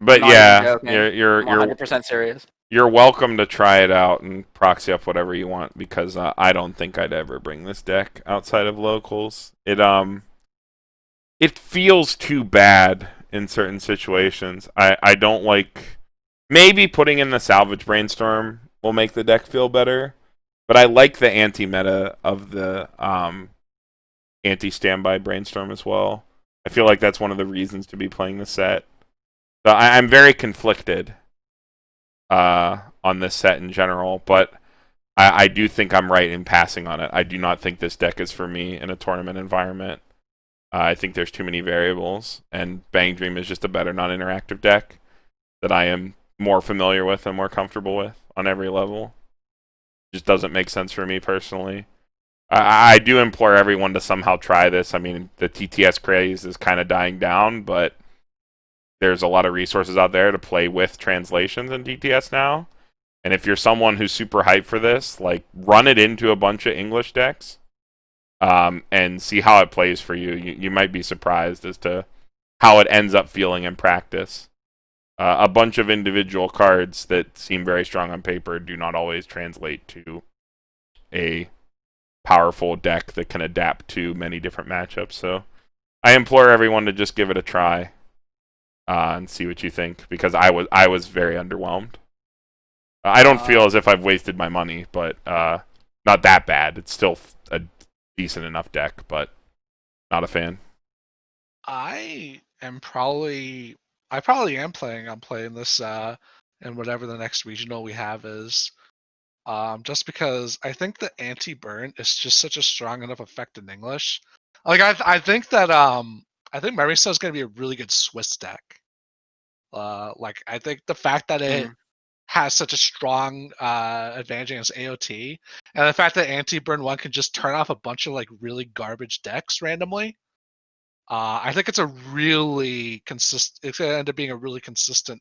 But yeah, you're 100% serious. You're welcome to try it out and proxy up whatever you want, because I don't think I'd ever bring this deck outside of locals. It feels too bad in certain situations. I don't like... Maybe putting in the Salvage Brainstorm will make the deck feel better, but I like the anti-meta of the anti-standby Brainstorm as well. I feel like that's one of the reasons to be playing the set. So I'm very conflicted on this set in general, but I do think I'm right in passing on it. I do not think this deck is for me in a tournament environment. I think there's too many variables, and Bang Dream is just a better non-interactive deck that I am more familiar with and more comfortable with on every level. Just doesn't make sense for me personally. I do implore everyone to somehow try this. I mean, the TTS craze is kind of dying down, but there's a lot of resources out there to play with translations in TTS now. And if you're someone who's super hyped for this, like, run it into a bunch of English decks and see how it plays for you. You might be surprised as to how it ends up feeling in practice. A bunch of individual cards that seem very strong on paper do not always translate to a powerful deck that can adapt to many different matchups. So I implore everyone to just give it a try and see what you think, because I was very underwhelmed. I don't feel as if I've wasted my money, but not that bad. It's still a decent enough deck, but not a fan. I probably am planning on playing this in whatever the next regional we have is. Just because I think the anti-burn is just such a strong enough effect in English. Like I think that I think Memory Snow is going to be a really good Swiss deck. Like I think the fact that it has such a strong advantage against AOT, and the fact that anti-burn 1 can just turn off a bunch of like really garbage decks randomly. I think it's a really consistent. It's going to end up being a really consistent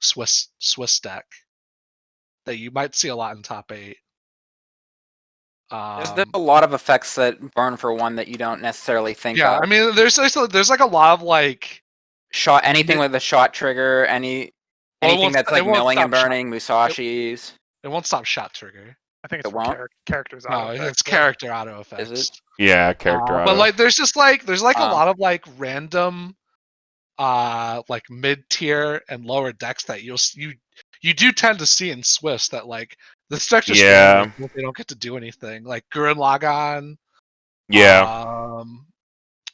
Swiss deck that you might see a lot in top 8. There's a lot of effects that burn for 1 that you don't necessarily think yeah, of. I mean, there's like a lot of like shot, anything with a shot trigger, anything that's like milling and burning, Musashi's. It won't stop shot trigger. I think it's for characters auto effects. It's character auto effects. Is it? Yeah, character auto. But like, there's a lot of like random, like mid tier and lower decks that you do tend to see in Swiss that like this deck just they don't get to do anything. Like Gurren Lagann. Yeah.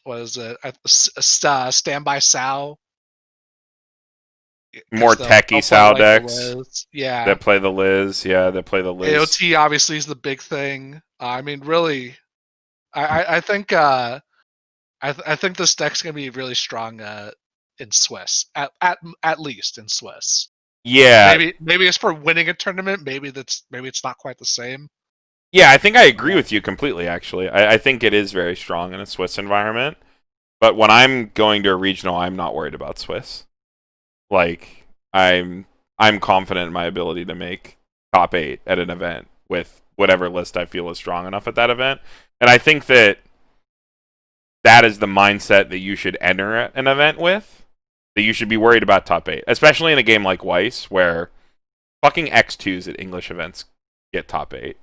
What is it? Standby Sao. More techie Sao decks. Yeah. That play the Liz. Yeah, that play the Liz. AOT obviously is the big thing. I mean, really, I think I think this deck's gonna be really strong in Swiss. At least in Swiss. Yeah. Maybe it's for winning a tournament. Maybe it's not quite the same. Yeah, I think I agree with you completely, actually. I think it is very strong in a Swiss environment. But when I'm going to a regional, I'm not worried about Swiss. Like, I'm confident in my ability to make top 8 at an event with whatever list I feel is strong enough at that event. And I think that is the mindset that you should enter an event with. That you should be worried about top 8. Especially in a game like Weiss, where fucking X2s at English events get top 8.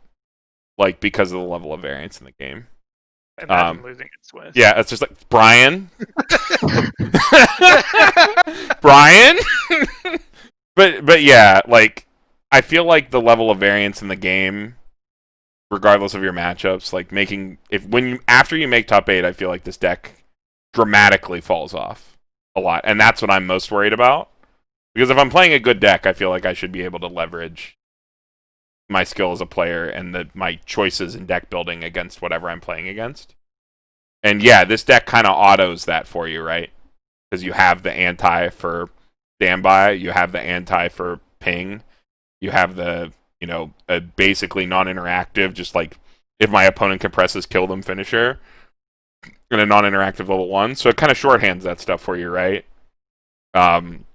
Like, because of the level of variance in the game. Imagine losing in Swiss. Yeah, it's just like, Brian? Brian? but yeah, like, I feel like the level of variance in the game, regardless of your matchups, like after you make top 8, I feel like this deck dramatically falls off a lot. And that's what I'm most worried about. Because if I'm playing a good deck, I feel like I should be able to leverage my skill as a player and my choices in deck building against whatever I'm playing against. And yeah, this deck kind of autos that for you, right? Because you have the anti for standby, you have the anti for ping, you have the, a basically non-interactive, just like if my opponent compresses, kill them finisher, and a non-interactive level 1. So it kind of shorthands that stuff for you, right? And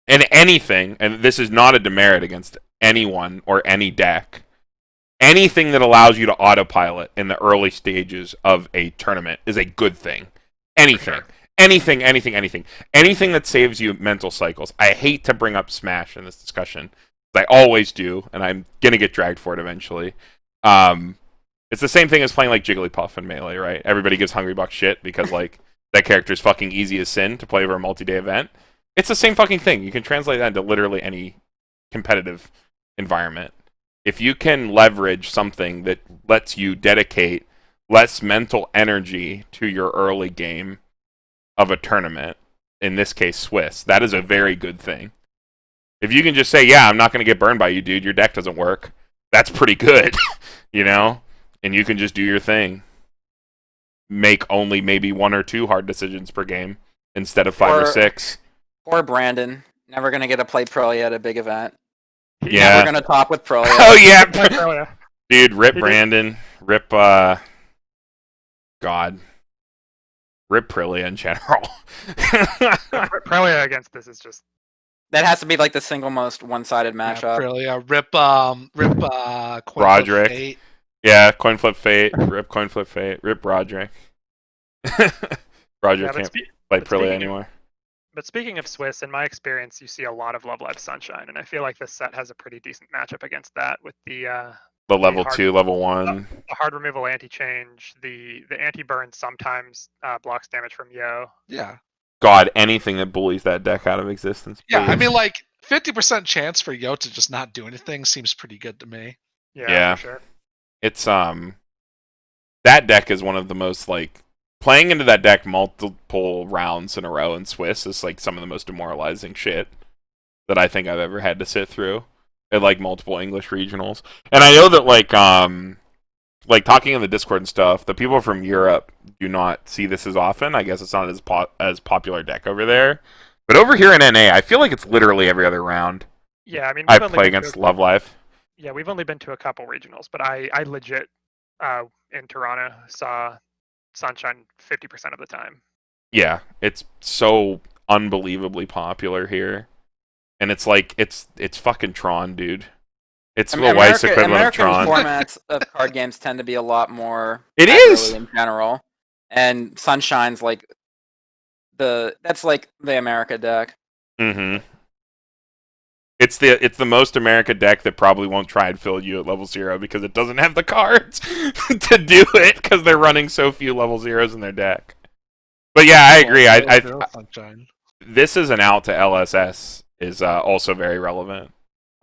anything, and this is not a demerit against anyone or any deck, anything that allows you to autopilot in the early stages of a tournament is a good thing. Anything that saves you mental cycles. I hate to bring up Smash in this discussion, but I always do, and I'm gonna get dragged for it eventually. It's the same thing as playing like Jigglypuff in Melee, right? Everybody gives Hungry Buck shit because like that character is fucking easy as sin to play over a multi-day event. It's the same fucking thing. You can translate that into literally any competitive environment. If you can leverage something that lets you dedicate less mental energy to your early game of a tournament, in this case Swiss, that is a very good thing. If you can just say, yeah, I'm not going to get burned by you, dude, your deck doesn't work, that's pretty good, and you can just do your thing. make only maybe 1 or 2 hard decisions per game instead of 5 or 6. Or Brandon. Never going to get to play Prolia at a big event. Yeah. Never going to top with Prolia. Oh yeah, Prolia. dude, rip He did- Brandon, rip God, rip Prilia in general. Prolia against this is just That has to be like the single most one-sided matchup. Really, rip coin flip Roderick. fate. Yeah, coin flip fate, rip coin flip fate, rip Roderick. Roderick can't play but Prilia speaking of- anymore. But speaking of Swiss, in my experience, you see a lot of Love Live Sunshine, and I feel like this set has a pretty decent matchup against that with the Level hard- 2, level 1. the hard removal anti-change, the anti-burn sometimes blocks damage from Yo. Yeah. God, anything that bullies that deck out of existence. Yeah, I please. mean, like 50% chance for Yo to just not do anything seems pretty good to me. Yeah. For sure. It's that deck is one of the most like playing into that deck multiple rounds in a row in Swiss is like some of the most demoralizing shit that I think I've ever had to sit through at like multiple English regionals. And I know that like talking in the Discord and stuff, the people from Europe do not see this as often. I guess it's not as popular deck over there. But over here in NA, I feel like it's literally every other round Yeah, I mean, I we've only play been to against Love Life. Yeah, we've only been to a couple regionals, but I legit in Toronto saw Sunshine 50% of the time. Yeah, it's so unbelievably popular here. And it's like it's fucking Tron, dude. It's the Weiss equivalent American of Tron. formats of card games tend to be a lot more It aggro is! in general. And Sunshine's like that's like the America deck. Mm-hmm. It's the most America deck that probably won't try and fill you at level 0 because it doesn't have the cards to do it because they're running so few level 0s in their deck. But yeah, I agree. Sunshine. This is an out to LSS is also very relevant.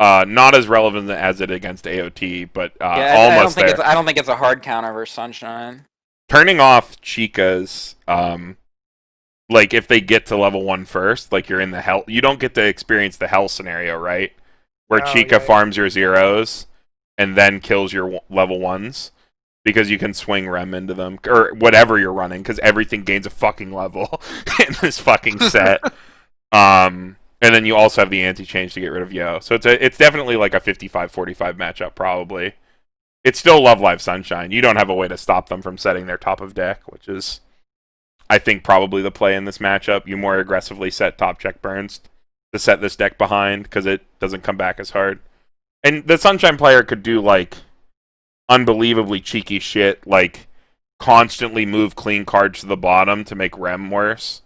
Not as relevant as it against AOT, but almost there. I don't think it's a hard counter versus Sunshine. Turning off Chicas, like if they get to level 1 first, like you're in the hell, you don't get to experience the hell scenario, right? Where Chica farms your 0s and then kills your level 1s because you can swing Rem into them or whatever you're running because everything gains a fucking level in this fucking set. And then you also have the anti-change to get rid of Yo. So it's definitely like a 55-45 matchup probably. It's still Love Live Sunshine. You don't have a way to stop them from setting their top of deck, which is, I think, probably the play in this matchup. You more aggressively set top check burns to set this deck behind because it doesn't come back as hard. And the Sunshine player could do, like, unbelievably cheeky shit, like constantly move clean cards to the bottom to make Rem worse.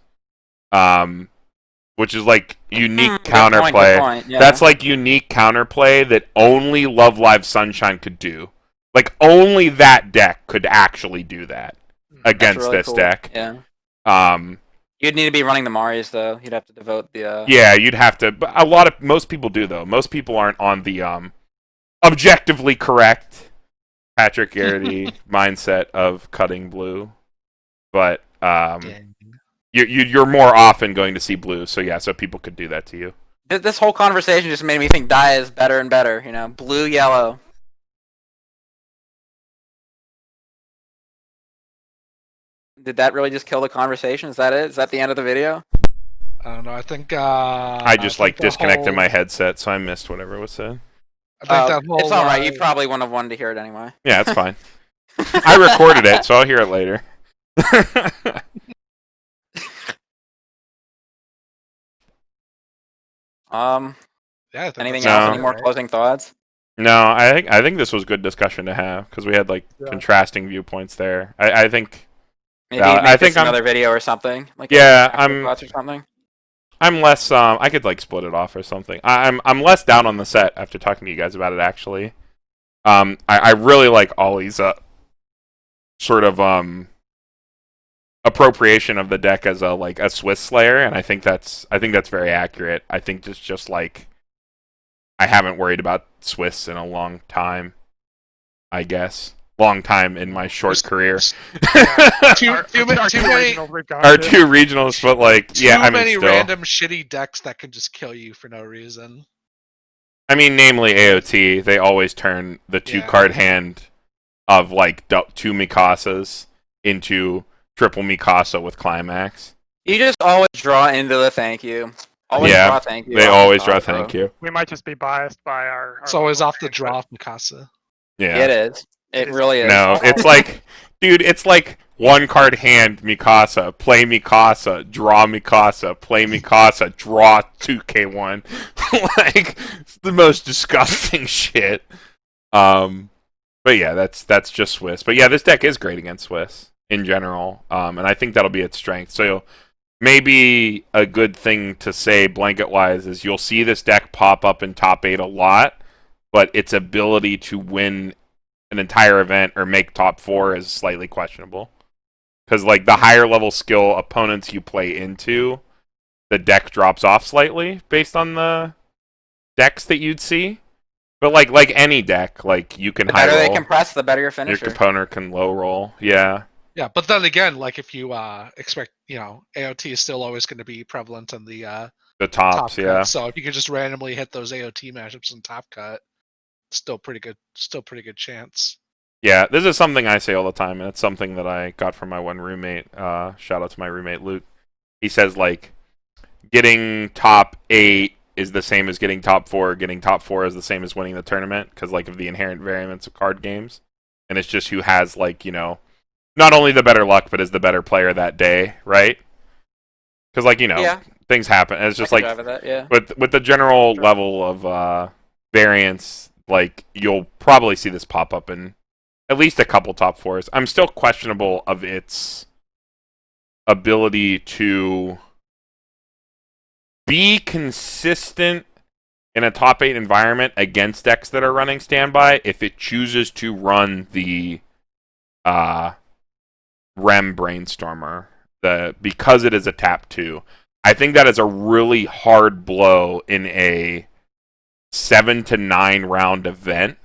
Which is, like, unique counterplay. Good point, yeah. That's, like, unique counterplay that only Love Live Sunshine could do. Like, only that deck could actually do that against really this cool. deck. Yeah. Um, You'd need to be running the Marios though. You'd have to devote the. yeah, you'd have to. But most people do though. Most people aren't on the objectively correct Patrick Garrity mindset of cutting blue, but you're more often going to see blue. So yeah, so people could do that to you. This whole conversation just made me think Dai is better and better. You know, blue, yellow. Did that really just kill the conversation? Is that it? Is that the end of the video? I don't know. I think I just like disconnected my headset, so I missed whatever was said. I think that whole, it's all right. You probably wouldn't have wanted to hear it anyway. Yeah, it's fine. I recorded it, so I'll hear it later. Yeah, anything No. else? Any more closing thoughts? No, I think this was good discussion to have because we had like contrasting viewpoints there. I think Maybe I make think this another video or something. Like Yeah, after thoughts or something. I'm less. I could like split it off or something. I'm less down on the set after talking to you guys about it. Actually, I really like Ollie's sort of appropriation of the deck as a Swiss Slayer, and I think that's very accurate. I think just like I haven't worried about Swiss in a long time. I guess long time in my short career. Too many Our two regionals, but like too yeah, I mean many still. random shitty decks that can just kill you for no reason. I mean, namely AOT, they always turn the 2-card hand of like 2 Mikasas into triple Mikasa with Climax. You just always draw into the thank you. Always Yeah, draw thank you. They always draw thank you. We might just be biased by our It's always local off the brand, draw but of Mikasa. Yeah. It is. It is- really is. No, it's like, dude, it's like one card hand Mikasa, play Mikasa, draw Mikasa, play Mikasa, draw 2K1. Like, it's the most disgusting shit. But yeah, that's just Swiss. But yeah, this deck is great against Swiss in general, and I think that'll be its strength. So maybe a good thing to say blanket-wise is you'll see this deck pop up in top 8 a lot, but its ability to win an entire event or make top 4 is slightly questionable. Because like the higher level skill opponents you play into, the deck drops off slightly based on the decks that you'd see. But like any deck, like you can The high better they roll, compress, the better your your finisher. opponent can low roll. Yeah. Yeah, but then again, like if you expect, AOT is still always going to be prevalent in the The top tops, cut. yeah. So if you could just randomly hit those AOT matchups in top cut, still pretty good chance. Yeah, this is something I say all the time, and it's something that I got from my one roommate. Shout out to my roommate Luke. He says like getting top 8 is the same as getting top 4. Getting top 4 is the same as winning the tournament because like of the inherent variance of card games, and it's just who has like not only the better luck but is the better player that day, right? Because like Yeah. things happen. And it's just I can like drive with that, yeah. with the general level of variance, like you'll probably see this pop up in at least a couple top 4s. I'm still questionable of its ability to be consistent in a top 8 environment against decks that are running standby if it chooses to run the Rem Brainstormer because it is a tap 2. I think that is a really hard blow in a 7 to 9 round event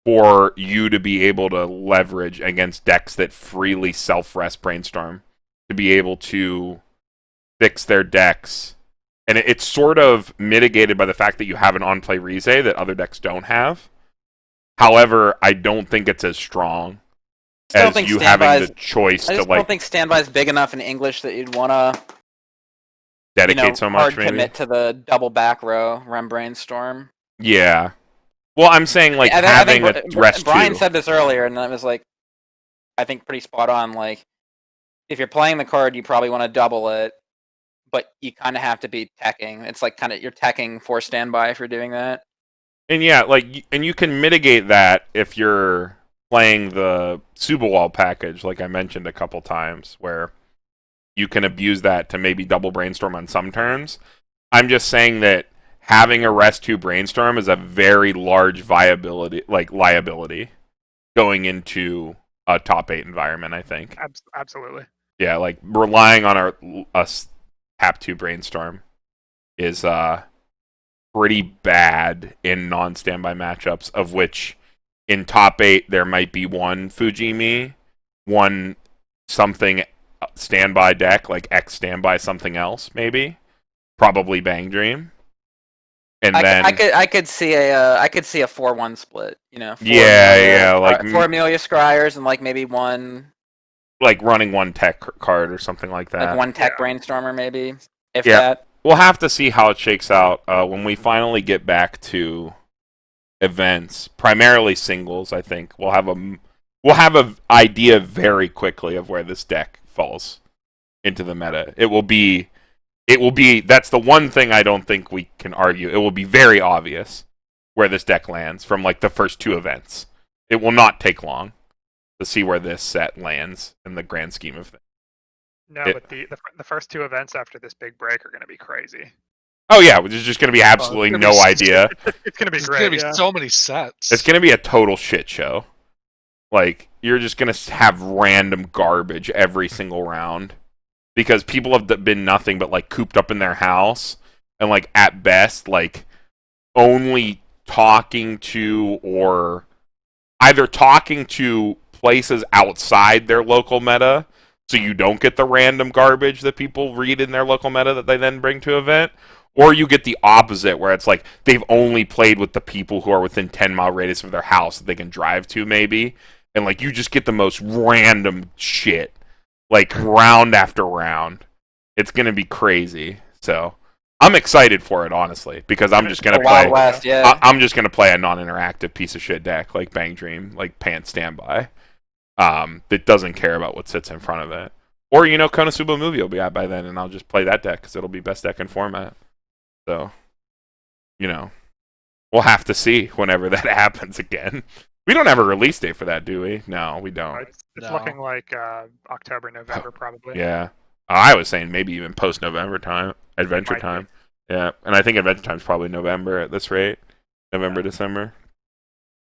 for you to be able to leverage against decks that freely self-rest Brainstorm to be able to fix their decks. And it's sort of mitigated by the fact that you have an on-play Rize that other decks don't have. However, I don't think it's as strong as you having the choice I to just don't think standby is big enough in English that you'd want to dedicate so much, hard maybe. commit to the double back row Rem Brainstorm. Yeah. Well, I'm saying like I having think a rest Brian 2. said this earlier, and that was like, I think pretty spot on. Like, if you're playing the card, you probably want to double it, but you kind of have to be teching. It's like kind of you're teching for standby if you're doing that. And yeah, like, and you can mitigate that if you're playing the Subawal package, like I mentioned a couple times, where you can abuse that to maybe double Brainstorm on some turns. I'm just saying that having a rest 2 Brainstorm is a very large liability going into a top 8 environment, I think. Absolutely. Yeah, like relying on a tap 2 Brainstorm is pretty bad in non-standby matchups, of which in top 8 there might be one Fujimi, one something standby deck, like X standby something else, maybe. Probably Bang Dream. And then I could see a 4-1 split. like four Amelia Scryers and like maybe one like running one tech card or something like that. like one tech Brainstormer maybe. If Yeah. that. We'll have to see how it shakes out when we finally get back to events, primarily singles. I think we'll have a idea very quickly of where this deck falls into the meta. It will be. That's the one thing I don't think we can argue. It will be very obvious where this deck lands from like the first 2 events. It will not take long to see where this set lands in the grand scheme of things. No, but the first 2 events after this big break are going to be crazy. Oh yeah, there's just going to be absolutely no idea. It's going to be There's great. going to be so many sets. It's going to be a total shit show. Like, you're just going to have random garbage every single round because people have been nothing but like cooped up in their house and like at best like only talking to or either talking to places outside their local meta so you don't get the random garbage that people read in their local meta that they then bring to event, or you get the opposite where it's like they've only played with the people who are within 10-mile radius of their house that they can drive to maybe, and like you just get the most random shit like round after round. It's gonna be crazy. So I'm excited for it, honestly, because I'm just gonna play. Wild West, yeah. I'm just gonna play a non-interactive piece of shit deck like Bang Dream, like Pant Standby, that doesn't care about what sits in front of it. Or Konosuba Movie will be out by then, and I'll just play that deck because it'll be best deck in format. So, we'll have to see whenever that happens again. We don't have a release date for that, do we? No, we don't. It's No. looking like October, November, probably. Yeah. I was saying maybe even post-November time, Adventure Might be. Time. Yeah, and I think Adventure Time's probably November at this rate. November, December.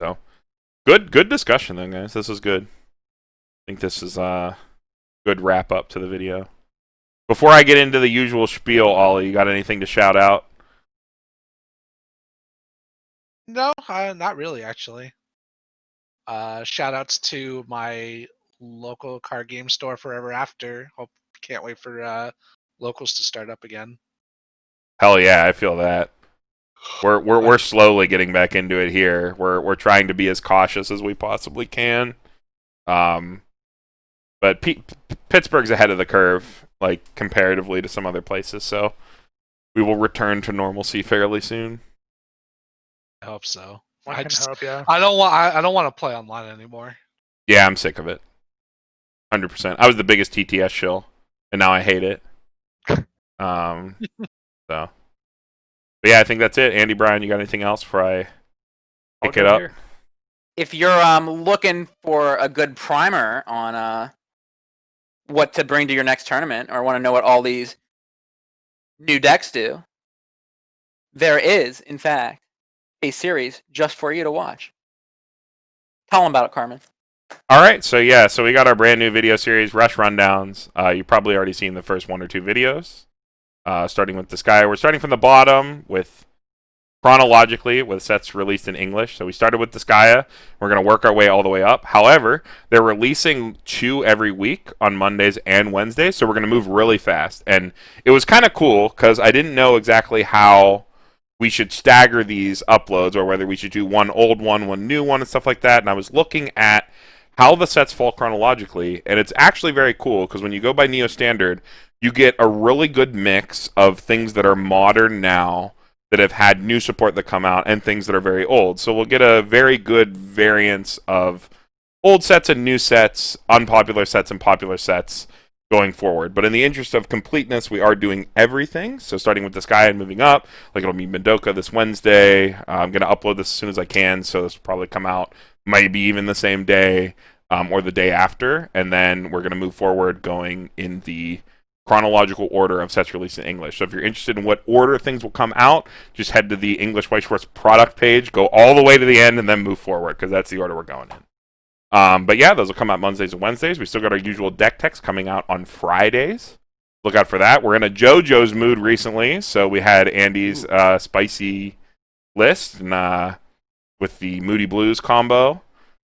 So, good discussion then, guys. This was good. I think this is a good wrap-up to the video. Before I get into the usual spiel, Ollie, you got anything to shout out? No, not really, actually. Shout outs to my local card game store Forever After. Can't wait for locals to start up again. Hell yeah, I feel that. We're slowly getting back into it here. We're trying to be as cautious as we possibly can. But Pittsburgh's ahead of the curve, like comparatively to some other places, so we will return to normalcy fairly soon. I hope so. One I can just hope, yeah. I don't want to play online anymore. Yeah, I'm sick of it. 100%. I was the biggest TTS shill, and now I hate it. So. But yeah, I think that's it. Andy, Brian, you got anything else before I pick it up? If you're looking for a good primer on what to bring to your next tournament, or want to know what all these new decks do, there is, in fact, a series just for you to watch. Tell them about it, Carmen. All right, so we got our brand new video series, Rush Rundowns. You've probably already seen the first 1 or 2 videos. Starting with this guy. We're starting from the bottom with chronologically with sets released in English. So we started with Disgaea. We're going to work our way all the way up. However, they're releasing 2 every week on Mondays and Wednesdays, so we're going to move really fast. And it was kind of cool because I didn't know exactly how we should stagger these uploads or whether we should do one old one new one, and stuff like that. And I was looking at how the sets fall chronologically, and it's actually very cool because when you go by Neo Standard, you get a really good mix of things that are modern now that have had new support that come out and things that are very old. So we'll get a very good variance of old sets and new sets, unpopular sets and popular sets going forward. But in the interest of completeness, we are doing everything. So starting with this guy and moving up, like it'll be Mendoka this Wednesday. I'm going to upload this as soon as I can, so this will probably come out maybe even the same day or the day after. And then we're going to move forward going in the chronological order of sets released in English. So if you're interested in what order things will come out, just head to the English Weiss Schwarz product page, go all the way to the end, and then move forward, because that's the order we're going in. But yeah, those will come out Mondays and Wednesdays. We still got our usual deck text coming out on Fridays. Look out for that. We're in a JoJo's mood recently, so we had Andy's spicy list and, with the Moody Blues combo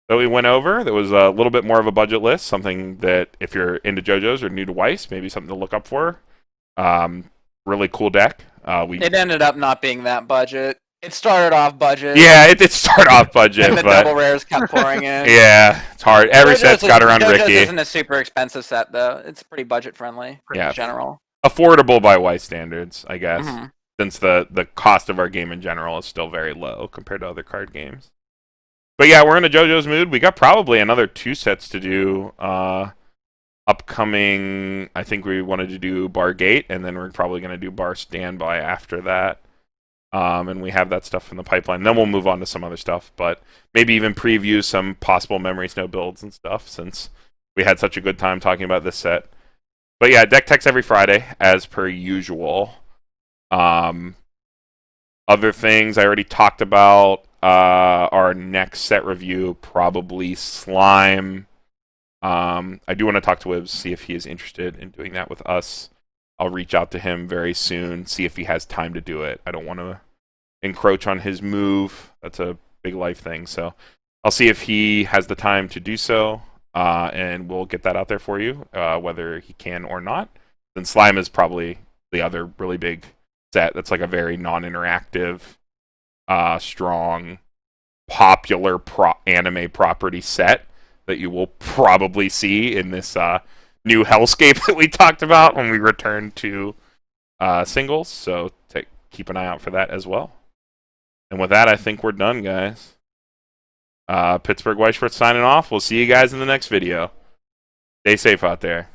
that we went over. That was a little bit more of a budget list, something that if you're into JoJo's or new to Weiss, maybe something to look up for. Really cool deck. It ended up not being that budget. It started off budget. Yeah, it did start off budget, and the but double rares kept pouring in. yeah, it's hard. Every set's got around JoJo's Ricky. isn't a super expensive set, though. It's pretty budget friendly Yeah. in general. Affordable by Weiss standards, I guess. Mm-hmm. Since the cost of our game in general is still very low compared to other card games. But yeah, we're in a JoJo's mood. We got probably another 2 sets to do upcoming. I think we wanted to do Bar Gate, and then we're probably going to do Bar Standby after that. And we have that stuff in the pipeline. Then we'll move on to some other stuff, but maybe even preview some possible Memory Snow builds and stuff, since we had such a good time talking about this set. But yeah, deck text every Friday, as per usual. Other things I already talked about. Our next set review, probably Slime. I do want to talk to Wibbs, see if he is interested in doing that with us. I'll reach out to him very soon, see if he has time to do it. I don't want to encroach on his move. That's a big life thing. So I'll see if he has the time to do so, and we'll get that out there for you, whether he can or not. Then Slime is probably the other really big set that's like a very non-interactive, strong, popular anime property set that you will probably see in this new hellscape that we talked about when we return to singles. So keep an eye out for that as well. And with that, I think we're done, guys. Pittsburgh Weiss Schwarz signing off. We'll see you guys in the next video. Stay safe out there.